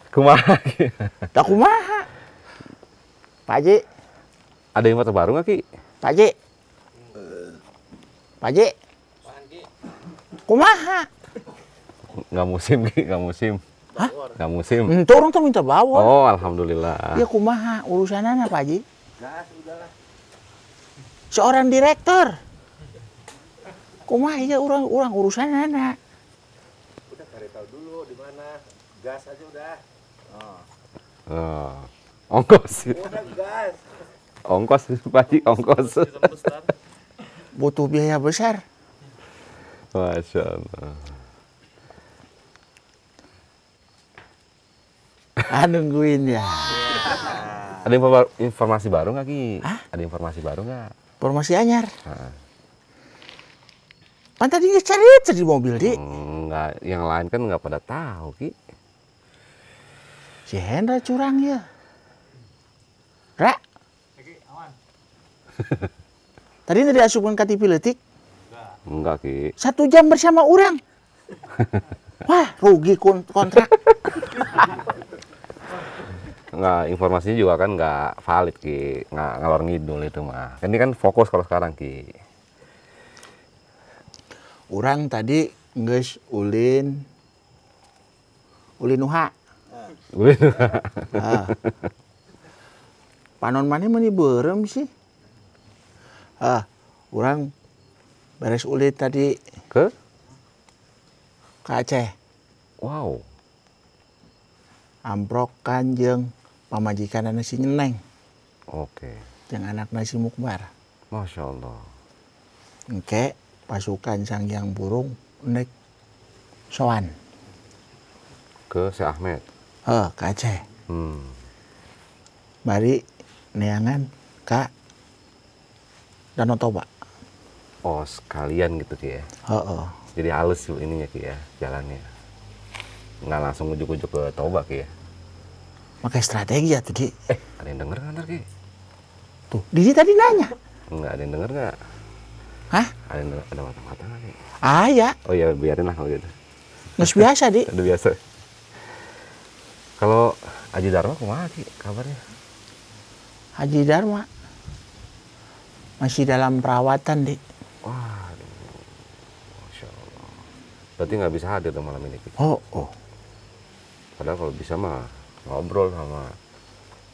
kumaha Ki? tak kumaha. Pak Haji, Ada yang motor baru nggak Ki? Pak Haji. Pak Haji. Kumaha? Nggak musim Ki, nggak musim. Hah? Nggak musim. Itu orang tuh minta bawa. Oh, alhamdulillah. Ya kumaha urusanana Pak Haji? Seorang direktur. Kumaha ya orang urusanana. Udah cari tahu dulu di mana. Gas aja udah. Oh, ongkos. Udah gas. Ongkos, Pak Haji, ongkos. Butuh biaya besar. Masya Allah. Nungguin ya. Ada informasi baru nggak Ki? Ada informasi baru nggak? Informasi anyar. Pan tadi cari di mobil di. Nggak, yang lain kan nggak pada tahu Ki. Si Hendra curang ya. Ra. Tadi nggak diasupkan KTP letik? Enggak Ki. 1 jam bersama orang. Wah, rugi kontrak. Nggak, informasinya juga kan nggak valid Ki, nggak ngalor ngidul itu mah. Ini kan fokus kalau sekarang Ki. Orang tadi geus ulin uha. Ulin. Panon mana meni berem sih? Orang beres ulin tadi ke Aceh. Wow. Amprok kanjeng pamajikan nasi nyeneng. Oke. Yang anak nasi mukbar. Masya Allah. Engke pasukan Sanghyang Burung nek sowan. Ke Si Ahmed. Ke Aceh. Bari neangan ka Danau Toba. Oh sekalian gitu Ki ya. Jadi halus ininya Ki ya, jalannya. Nggak langsung ujuk-ujuk ke Toba Ki ya. Pakai strategi ya tuh Di. Ada yang denger nggak Ki? Tuh, Didi tadi nanya. Nggak ada yang denger nggak? Hah? Ada mata-mata nggak Ki? Ya. Oh ya biarin lah kalau gitu. Nggak biasa Di. Udah biasa. Kalau Haji Dharma kumaha Ki kabarnya? Haji Dharma masih dalam perawatan Di. Wah, Masya Allah. Berarti nggak bisa hadir tuh malam ini Ki? Padahal kalau bisa mah ngobrol sama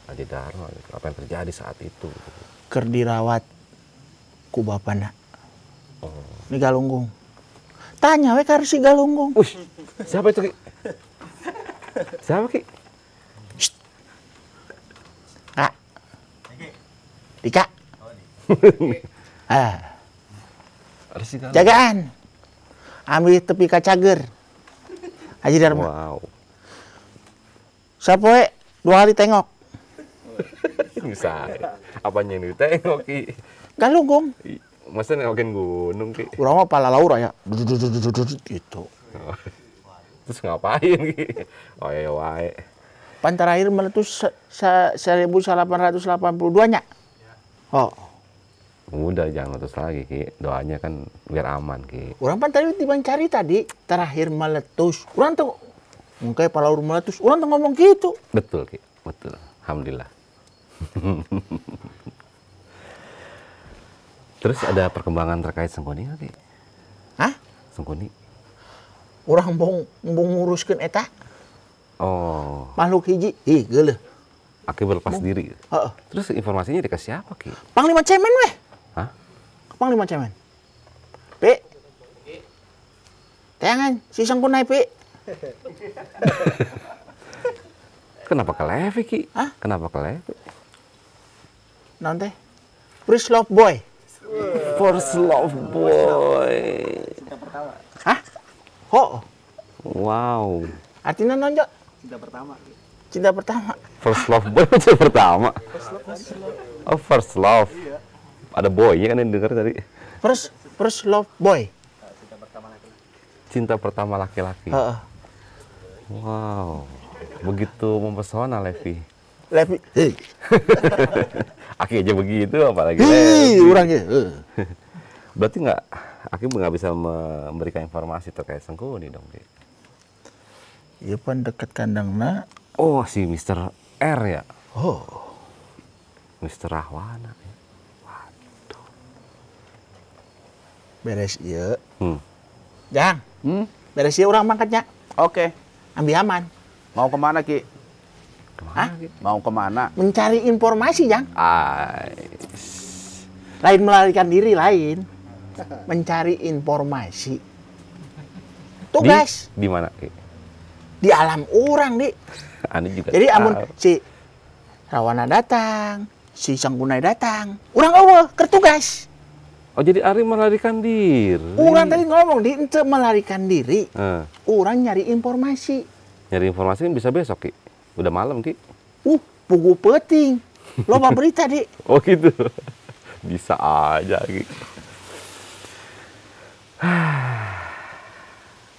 Haji Dharma gitu. Apa yang terjadi saat itu gitu. Ker dirawat ku bapana. Ini Galunggung. Tanya we kar si Galunggung. Siapa itu Ki? Siapa Ki? Kak. Dika. Jagaan. Ambil tepi kacager. Haji Dharma. Wow. Sapoe 2 hari tengok. Bisa. Apanya yang ditengok Ki? Galunggung. Masa nengokin gunung Ki? Urang mah pala laura ya. Gitu. Terus ngapain Ki? Oh ya wae. Pan terakhir meletus 1882-nya. Udah jangan letus lagi Ki. Doanya kan biar aman Ki. Urang pan tadi cari tadi terakhir meletus. Urang tuh mungkin palaur meletus. Urang tuh ngomong gitu. Betul Ki. Betul. Alhamdulillah. Terus ada perkembangan terkait Sengkuni nggak Ki? Hah? Sengkuni? Urang mau nguruskeun eta. Oh. Makhluk hiji, geuleuh. Aki berlepas diri. Terus informasinya dikasih siapa Ki? Panglima Cemen weh. Hah? Panglima Cemen. Pi. Tangan si Sengkunai Pi. Kenapa ke Levi Ki? Kenapa ke Levi? Naon teh? First Love Boy. First Love Boy. Cinta pertama. Hah? Wow. Artinya naon, Jo? Cinta pertama. Cinta pertama. First Love Boy itu pertama. Oh, First Love. Iya. Ada boy ya kan yang denger tadi. First Love Boy. Cinta pertama laki-laki. Cinta pertama laki-laki. Wow. Begitu mempesona Levi. Levi. Aki aja begitu apalagi Levi. Orangnya. Berarti Aki nggak bisa memberikan informasi terkait Sengkuni dong Ki. Iya pan dekat kandangna. Oh si Mr. R ya. Mr. Rahwana. Waduh. Beres ieu. Jang. Beres ieu urang mangkatnya. Oke. Ambil aman. Mau kemana Ki? Hah? Mau kemana? Mencari informasi, Jang. Ais. Lain melarikan diri, lain. Mencari informasi. Tugas. Di mana Ki? Di alam orang, Di. Ane juga Jadi tahu. amun si Rawana datang, si Sangkunai datang. Urang eueuh keur tugas. Oh jadi Ari melarikan diri. Urang tadi ngomong di ente melarikan diri. Urang nyari informasi. Nyari informasi bisa besok Ki. Udah malam Ki. Pugu penting. Loba berita Dik. Oh gitu. Bisa aja Ki.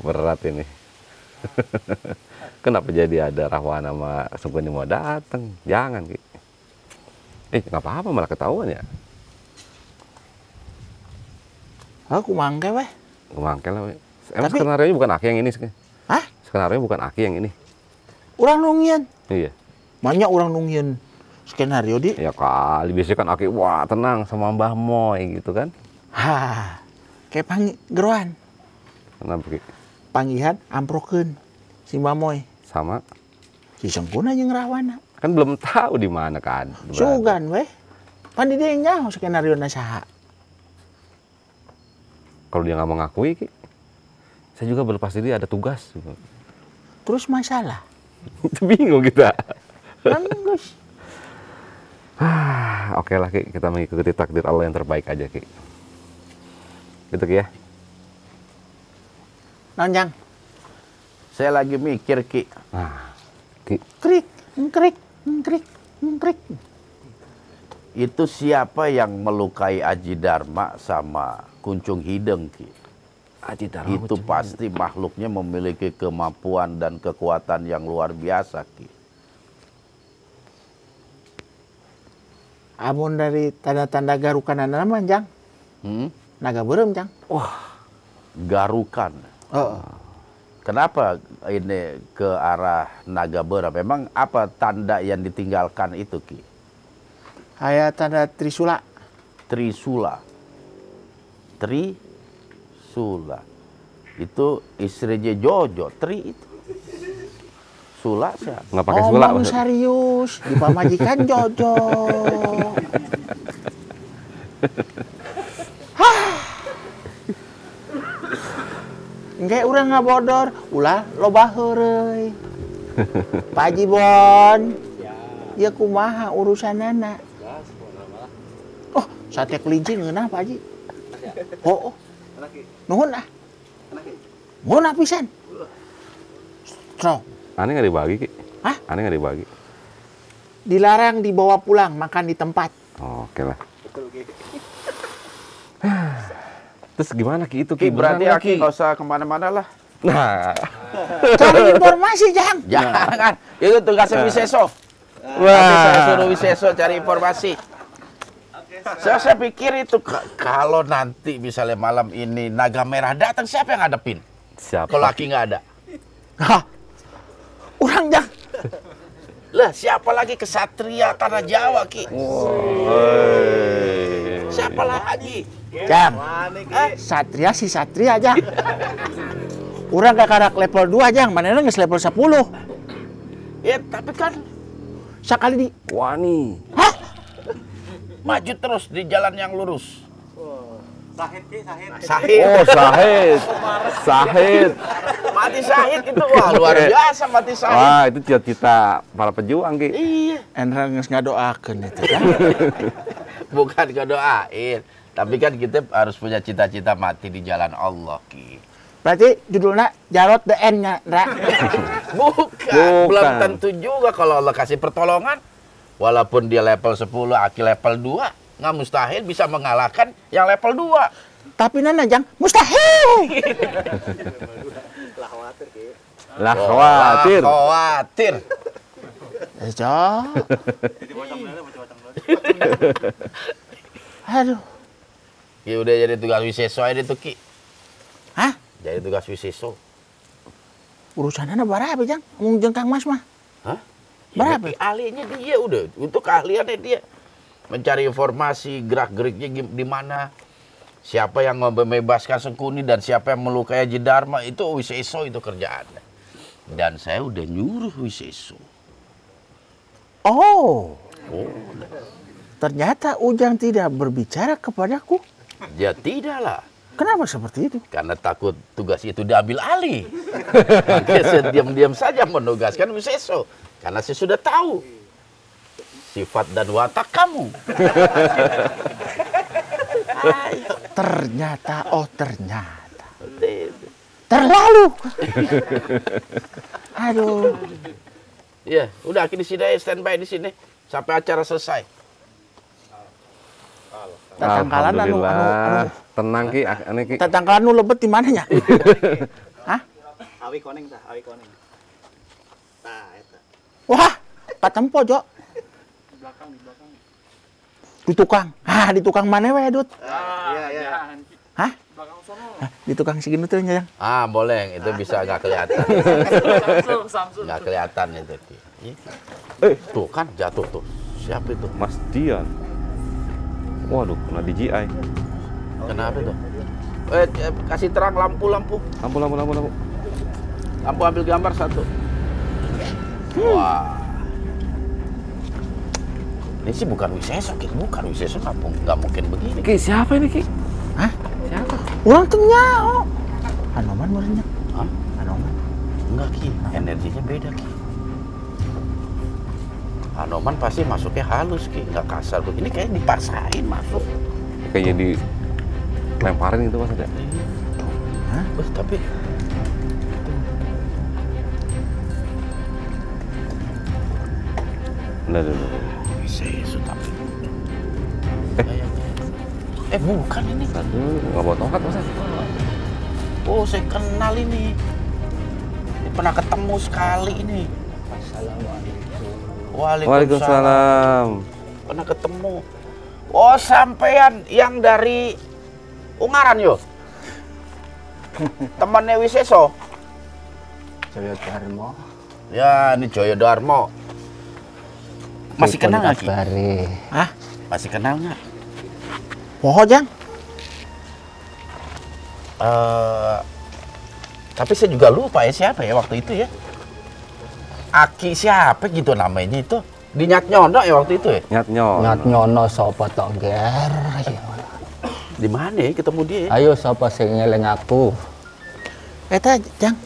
Berat ini. Kenapa jadi ada Rahwana sama Sangkuni mau datang? Jangan Ki. Nggak apa-apa malah ketahuan ya. Aku mangke weh. Mangke lah weh. Emang skenario bukan Aki yang ini? Hah? Skenario bukan Aki yang ini? Urang nungieun. Iya. Banyak orang nungieun skenario di. Ya kali biasanya kan Aki wah tenang sama Mbah Moy gitu kan. Hah. Kayak geroan. Kenapa Ki? Panggihan amprokeun si Mbah Moy sama si Sangkuna jeung Rahwana. Kan belum tahu di mana kan. Sugan weh. Pan di dieu nyaho skenario na saha. Kalau dia nggak mengakui Ki, saya juga berlepas diri ada tugas. Terus masalah? Bingung kita. Bagus. Oke lah Ki, kita mengikuti takdir Allah yang terbaik aja Ki. Gitu Ki ya. Nonjang. Saya lagi mikir Ki. Ki. Krik. Itu siapa yang melukai Aji Dharma sama Kuncung Hideng Ki? Aji Dharma itu pasti makhluknya memiliki kemampuan dan kekuatan yang luar biasa Ki. Amun dari tanda-tanda garukan nama Jang. Naga berem Jang. Wah, garukan. Kenapa ini ke arah naga berem? Memang apa tanda yang ditinggalkan itu Ki? Kayak tanda Trisula. Trisula. Trisula. Itu istrinya Jojo, Tri itu. Sula siapa? Nggak pakai Sula. Omong serius, dipamajikan Jojo. Engke urang ngabodor, ulah loba heureuy. Pak Haji Bon. Ya kumaha urusanana? Oh, sate kelinci ngeunah Pak Haji. Oh. Nuhun ah. Nuhun pisan. Strong. Aneh nggak dibagi Ki? Hah? Aneh nggak dibagi? Dilarang dibawa pulang, makan di tempat. Oh, oke lah. Terus gimana Ki itu Ki? Berarti Aki nggak usah kemana-mana lah. Nah, cari informasi Jang. Jangan, itu tugasnya Wiseso. Nanti saya suruh Wiseso cari informasi. Saya pikir itu kalau nanti misalnya malam ini naga merah datang, siapa yang ngadepin? Siapa? Kalau Aki nggak ada. Hah? Urang Jang. Lah siapa lagi kesatria tanah Jawa Ki? Siapa lagi? Jang. Satria si Satria Jang. Urang gak karak level 2 Jang, manehna geus level 10. Ya tapi kan sakali di wani. Hah? Maju terus di jalan yang lurus. Sahid Ki, Sahid. Sahid. Oh, Sahid. Sahid. Mati Sahid itu wah luar biasa mati Sahid. Wah, itu cita-cita para pejuang Ki. Iya. Endra geus ngadoakeun itu kan. Bukan ngedoain, tapi kan kita harus punya cita-cita mati di jalan Allah Ki. Berarti judulnya Jarot the End-nya, Ndra. Bukan, belum tentu juga kalau Allah kasih pertolongan. Walaupun dia level 10, Aki level 2, nggak mustahil bisa mengalahkan yang level 2. Tapi nana Jang, mustahil. Lah khawatir Ki. Lah khawatir. Khawatir. Jadi bocang dulu. Aduh. Ya udah jadi tugas Wiseso aja itu Ki. Hah? Jadi tugas Wiseso. Urusannya berapa Jang? Ngomong jeung Kang Mas mah. Hah? Berapa? Ya, ahlinya dia udah, untuk keahliannya dia. Mencari informasi gerak-geriknya di mana. Siapa yang membebaskan Sangkuni dan siapa yang melukai Aji Dharma, itu Wiseso itu kerjaannya. Dan saya udah nyuruh Wiseso. Oh. Ternyata Ujang tidak berbicara kepadaku. Ya tidaklah. Kenapa seperti itu? Karena takut tugas itu diambil alih. Makanya saya diam-diam saja menugaskan Wiseso. Karena saya sudah tahu. sifat dan watak kamu. Ternyata, ternyata. Terlalu. Aduh. Iya, udah di sini aja, standby di sini sampai acara selesai. Tatangkalan anu tenang ki, tatangkalan anu lebet di mana nya? Hah? Awi koneng tah, awi koneng. Tah eta. Wah, patempo Jo. Di belakang. Di tukang. Ah, di tukang mana we, Dut? Iya. Hah? Belakang sono. Di tukang segini tuh nya, Yang. Ah, boleh, itu bisa nggak kelihatan. Samsul. Nggak kelihatan itu. Tuh kan jatuh tuh. Siapa itu? Mas Dian. Waduh, kena DJI. Kenapa tuh? Kasih terang lampu. Lampu. Lampu ambil gambar satu. Wah. Ini sih bukan Wiseso, Ki. Bukan Wiseso, nggak mungkin begini. Ki, siapa ini, Ki? Hah? Siapa? Ulang tengah. Anoman meureunnya. Hah? Anoman. Enggak, Ki. Energinya beda, Ki. Anoman pasti masuknya halus, Ki. Nggak kasar begini, kayak dipaksain masuk. Kayaknya dilemparin gitu, Mas. Ada. Hah? Tapi Udah. Wiseso tapi. Bukan ini. Nggak bawa tongkat, Mas. Oh, saya kenal ini. Pernah ketemu sekali ini. Assalamualaikum. Waalaikumsalam. Pernah ketemu. Oh, sampean yang dari Ungaran yo. Temannya Wiseso. Joyo Darmo. Ya, ini Joyo Darmo. Masih kenal nggak, Ki? Hah? Masih kenal nggak? Poho, Jang. Tapi saya juga lupa ya siapa ya waktu itu ya. Aki siapa gitu namanya itu. Di Nyat Nyono ya waktu itu ya? Nyat Nyono sapa tok, Ger? Di mana ya ketemu dia? Ayo sapa sing ngeling aku? Eta, Jang.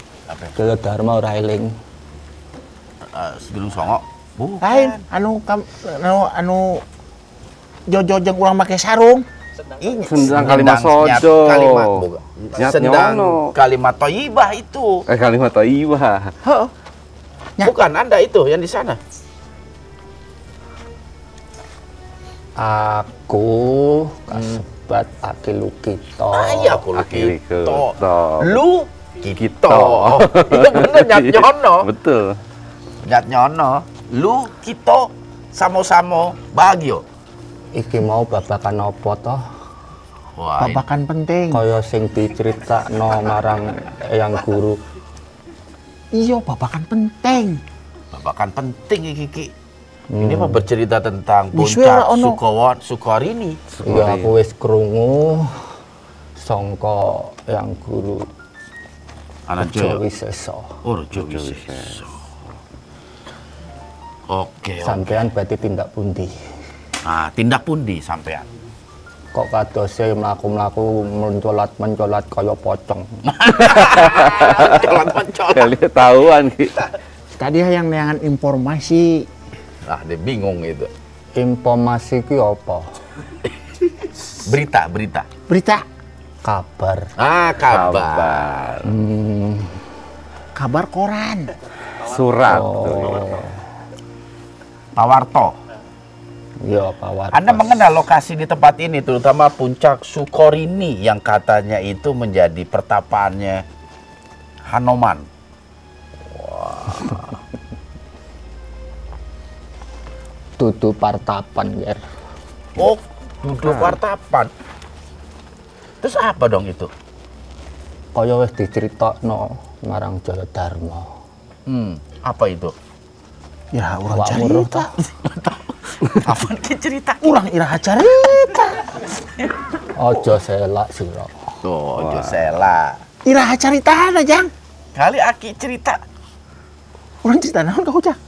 Joyo Darmo ora eling. Gunung Songo. Bukan. Lain, anu Jojo jeung urang make sarung. Sendang kalimat sojo. Sendang kalimat toyibah itu. Kalimat toyibah. Heeh. Bukan Anda itu yang di sana. Aku kasebat Aki Lukito. Iya, aku Lukito. Lu Kito. Itu bener Nyat Nyono. Betul. Nyat Nyono. Lu Kito samo-samo bagyo. Iki mau babakan apa toh? Wah, Babakan penting. Kaya sing diceritakno marang Eyang Guru. Iya, babakan penting. Babakan penting iki, Ki. Ini mah bercerita tentang Wiswira puncak Sukorini. Iya, aku wis krungu sangka Eyang Guru. Anak Joyo Wiseso. Oh, Joyo Wiseso. Oke. Sampean berarti tindak pundi? Nah, tindak pundi sampean? Kok kadose mlaku-mlaku mencolat kaya pocong. Mencolat. Kali tahuan kita. Tadi yang neangan informasi. Ah, dia bingung itu. Informasi ki apa? Berita. Kabar. Ah, kabar. Kabar koran. Surat. Pak Warto. Iya, Pak Warto. Anda mengenal lokasi di tempat ini, terutama puncak Sukorini yang katanya itu menjadi pertapaannya Hanoman. Wah. Dudu partapan, Ger. Oh, dudu partapan. Terus apa dong itu? Kaya wis diceritakno marang Joyo Darmo. Apa itu? Ya, urang cerita. Apa cerita? Urang iraha cerita. Ojo selak sira. Tuh, ojo selak. Iraha cerita ada, Jang. Kali Aki cerita. Urang cerita naon ka Ujang?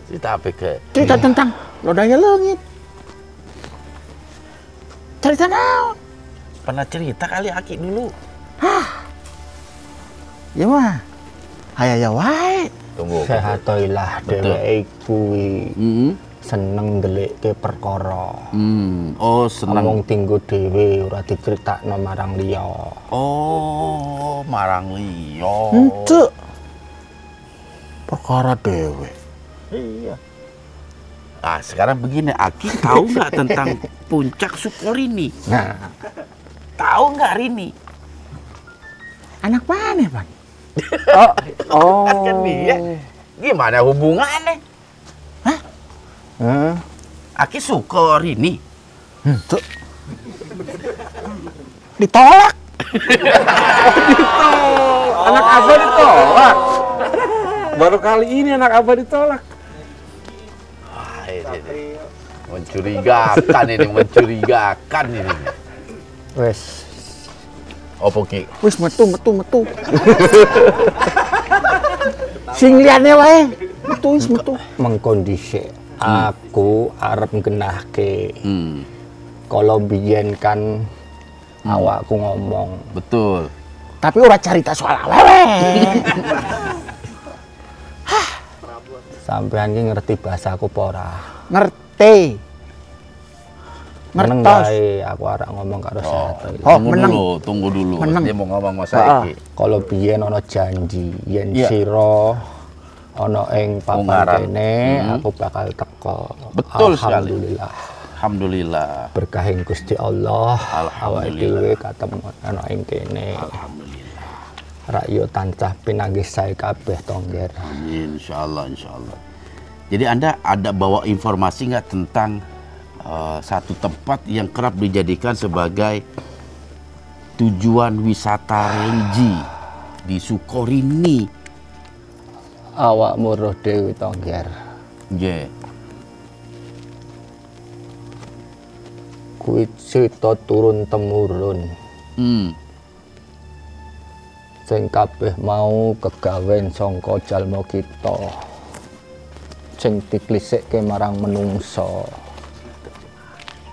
Cerita apa ke? Cerita tentang lodaya leungit. Cerita naon? Pernah cerita kali Aki dulu. Ya mah. Hayaya wae. Tunggu. Sehatoilah dheweke kuwi. seneng ndelikke perkara. Oh, seneng. Wong tinggo dhewe ora diceritakno marang liya. Oh, marang liya. Encuk. Perkara dhewe. Iya. Nah, sekarang begini, Aki tahu nggak tentang Puncak Sukorini? Nah, tahu nggak Rini? Anak mana, Pak? Kan dia. Gimana hubungannya? Hah? Aki suka Rini. Tuh. Ditolak. Anak Abah ditolak. Baru kali ini anak Abah ditolak. Wah, ini. Mencurigakan ini, mencurigakan ini. Wes. Opo Ki? Wis metu. Sing liyane wae. Metu. Mengkondisi aku arep nggenahke. Kalau biyen kan awakku ngomong. Betul. Tapi ora cerita soal awewe. Sampean ki ngerti bahasaku apa ora? Ngerti. Meneng Ngertos. wae aku arek ngomong karo Sato. Tunggu dulu. Meneng. Dia mau ngomong sama Saiki. Kalau biyen ana janji yen Iya. sira ana ing papan Ungaran. kene aku bakal teko. Betul sekali. Alhamdulillah. Alhamdulillah. Berkahin Gusti Allah. Awake dhewe Alhamdulillah. ketemu ana ing kene. Alhamdulillah. Rakyat tancah pinanggih sae kabeh tongger. Amin, insyaallah, insyaallah. Jadi Anda ada bawa informasi nggak tentang satu tempat yang kerap dijadikan sebagai tujuan wisata religi di Sukorini? Awakmu roh dhewe tongger. Nggih. Kuwi cita turun temurun. Sing kabeh mau kegawen sangka jalma kita. Sing diklisike marang menungsa.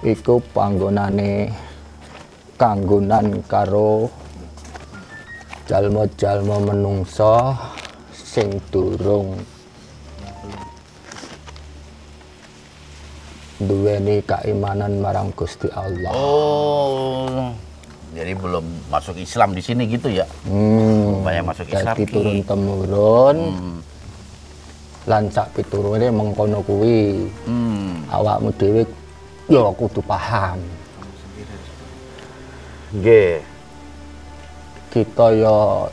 Iku panggonane kanggonan karo jalma-jalma menungsa sing durung duweni keimanan marang Gusti Allah. Oh. Jadi belum masuk Islam di sini gitu ya? Banyak masuk Islam. Jadi turun temurun. Lan sak piturune mengkono kuwi. Awakmu dhewe ya kudu paham. Nggih. Kita ya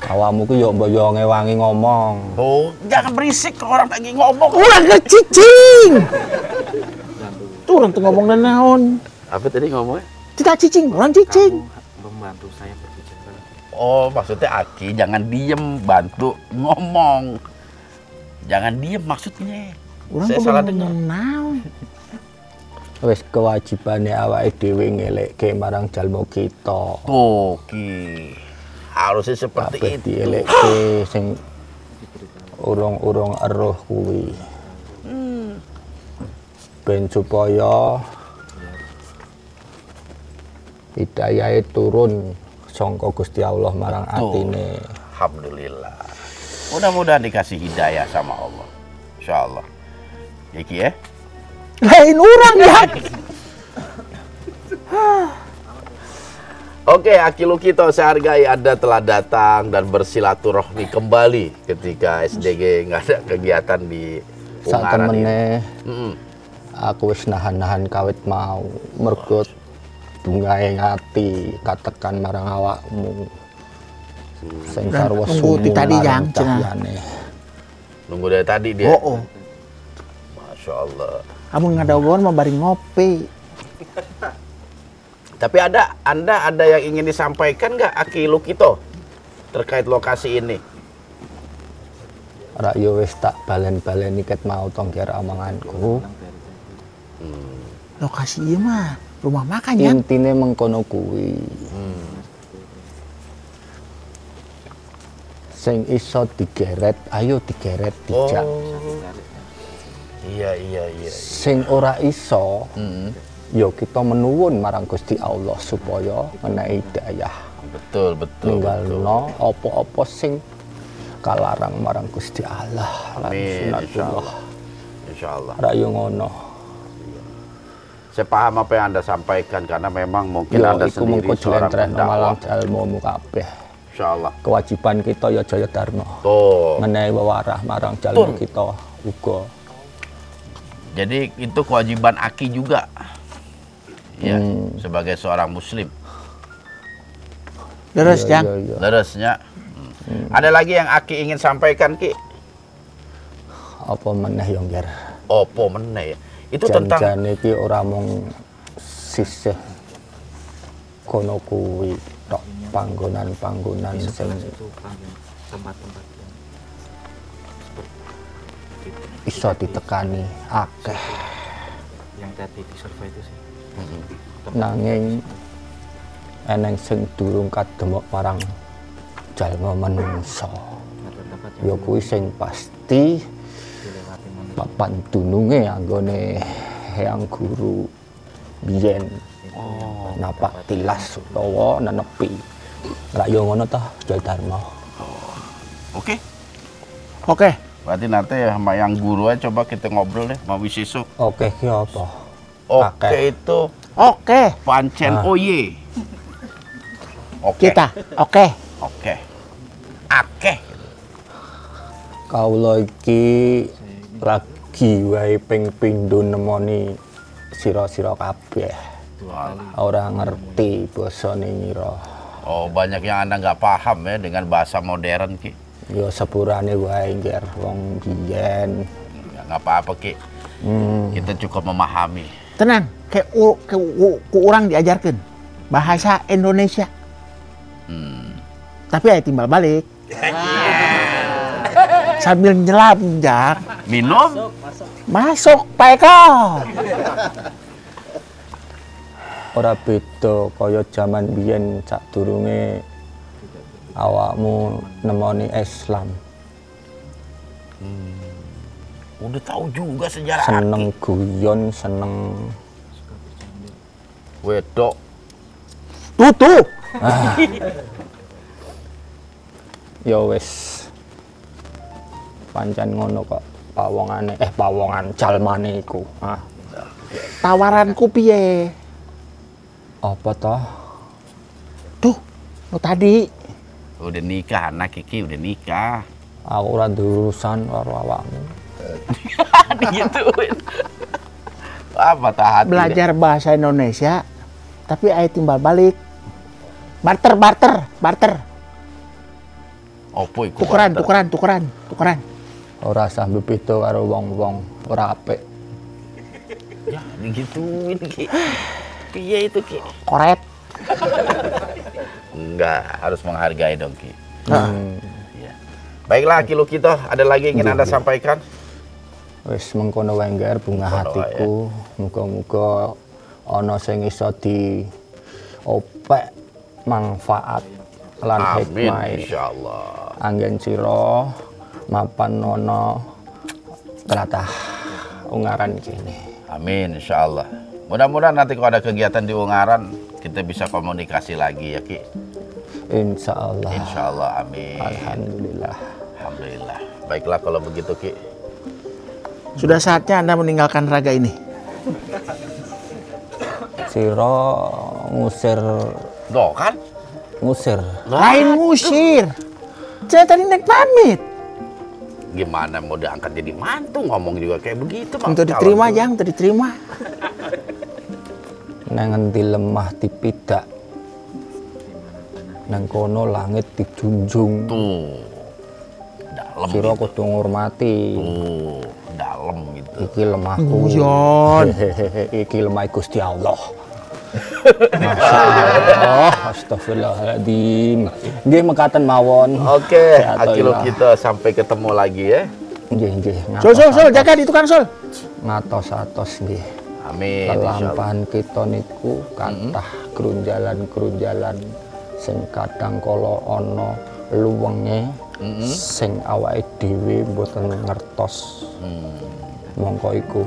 awakmu ku ya mbok yo ngewangi ngomong. Oh, jangan berisik orang lagi ngomong. Urang cicing. Turun tuh ngomong naon. Apa tadi ngomongnya? Tidak cicing, orang cicing. Membantu saya berbicara. Oh, maksudnya Aki jangan diem, bantu ngomong. Jangan diem maksudnya. Urang Saya salah dengar. naon. Wis kewajibane awake dhewe ngelekke marang jalma kita. Oke. Harusnya seperti Kabeh itu. dielekke sing urung-urung eruh kuwi. Ben supaya hidayahe turun sangka Gusti Allah marang atine. Alhamdulillah. Mudah-mudahan dikasih hidayah sama Allah. Insyaallah. Ya Ki ya. Lain urang ya. Oke, Aki Lukito, saya hargai Anda telah datang dan bersilaturahmi kembali ketika SDG nggak ada kegiatan di Ungaran ini. Satemene aku wis nahan-nahan kawit mau mergo bungae ngati katekan marang awakmu. Sing sarwa Nunggu di tadi yang cahyane. Nunggu dari tadi dia. Oh. Masya Allah. Kamu ngadawan mau bari ngopi. Tapi Anda ada yang ingin disampaikan nggak Aki Lukito terkait lokasi ini? Rak yo wis tak balen-baleni ket mau tongger omonganku. Lokasi ieu mah rumah makan ya. Intine mengkono kuwi. Sing iso digeret, ayo digeret dijak. Iya. Sing ora iso, ya kita menuwun marang Gusti Allah supaya menehi hidayah. Betul. Ninggalno apa-apa sing kalarang marang Gusti Allah. Amin, insyaallah. insya Allah. Rayo ngono. Saya paham apa yang Anda sampaikan karena memang mungkin Anda sendiri seorang pendakwah. Ilmu kabeh. Insyaallah. Kewajiban kita ya Jaya Dharma. Tuh. Menehi wewarah marang jalmu kita uga. Jadi itu kewajiban Aki juga. Ya, sebagai seorang muslim. Leres, Jang. Leresnya. Ada lagi yang Aki ingin sampaikan, Ki? Apa meneh yo, Nger? Apa meneh ya? Itu tentang janjane iki ora mung sisih kono kuwi tok, panggonan-panggonan sing tempat-tempat iso ditekani akeh yang tadi di survei itu sih. Nanging eneng sing durung kademok marang jalma manungsa. Ya kuwi sing pasti papan dununge anggone Hyang Guru biyen. Napak tilas utawa nenepi. Ra yo ngono toh Jaya Dharma. Oke. Oke. Berarti nanti ya sama yang guru aja coba kita ngobrol deh sama Wisiso. Oke ki apa? Oke itu oke. Pancen oye. Oke. Kita oke. Oke. Akeh. Kawula iki lagi wae ping pindho nemoni sira-sira kabeh. Ora ngerti basane nyira. Oh, banyak yang Anda nggak paham ya dengan bahasa modern, Ki. Ya sepurane wae, Nger, wong biyen. Ya nggak apa-apa, Ki. Kita cukup memahami. Tenang, kayak orang diajarkan bahasa Indonesia. Tapi ayo timbal balik. Sambil nyelam, Jak. Minum? Masuk, Pak Eko. Ora beda kaya jaman biyen sadurunge awakmu nemoni Islam. Udah tahu juga sejarah seneng Aki. guyon, seneng wedok. Tutu. Ya wis. Pancen ngono kok pawongane pawongan jalmane iku. Tawaranku piye? Apa toh? Tuh, lo tadi Udah nikah, anak Kiki udah nikah. Aku ora urusan karo awakmu. Digituin. Apa tahan? belajar bahasa Indonesia, tapi ayo timbal balik. Barter. Opo iku? Tukeran. Ora usah beda karo wong-wong ora apik. Ya, digituin Ki. Piye itu Ki? Koret. Enggak, harus menghargai dong Ki. Ya. Baiklah Ki Lukito, ada lagi yang ingin Anda sampaikan? Wis mengkono wae Ngger, bunga hatiku. Muga-muga ana sing iso diopek manfaat lan hikmah. Insyaallah. Anggen sira mapan ana tlatah Ungaran kene. Amin, insyaallah. Mudah-mudahan nanti kalau ada kegiatan di Ungaran kita bisa komunikasi lagi ya Ki. Insyaallah. Insyaallah, amin. Alhamdulillah. Alhamdulillah. Baiklah kalau begitu Ki. Sudah saatnya Anda meninggalkan raga ini. Sira ngusir. Loh kan? Ngusir. Lain ngusir. Saya tadi naik pamit. Gimana mau diangkat jadi mantu ngomong juga kayak begitu Bang. Untuk diterima Jang, untuk diterima. Nang ngendi lemah dipidak. Nang kono langit dijunjung. Tuh. Dalam. Sira gitu. kudu ngurmati. Tuh, dalam gitu. Iki lemahku. Guyon. Iki lemah Gusti Allah. Masyaallah, astagfirullahaladzim. Nggih mekaten mawon. Oke, akhirnya kita sampai ketemu lagi ya. Nggih. Sol, jaga di tukang Sol. Ngatos-atos nggih. Amin. Lelampahan kita niku kathah krunjalan-krunjalan sing kadang kala ana luwenge sing awake dhewe mboten ngertos. Mongko iku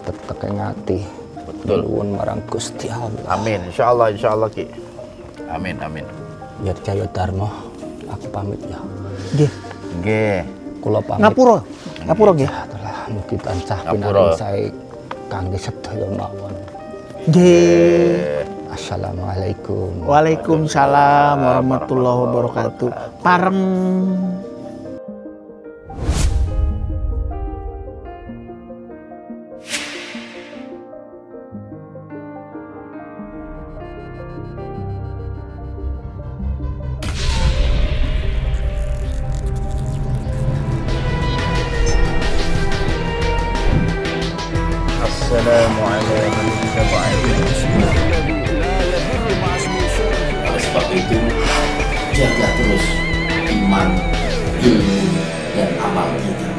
teteke ngati. Betul. Nuwun marang Gusti Allah. Amin, insyaallah Ki. Amin. Biar Jaya Dharma, aku pamit ya. Nggih. Nggih. Kula pamit. Ngapura nggih. mugi tansah Ngapura. pinaring sae kangge sedaya mawon. Nggih. Assalamualaikum. Waalaikumsalam warahmatullahi wabarakatuh. Pareng. Oleh sebab itu, jaga terus iman, ilmu, dan amal kita.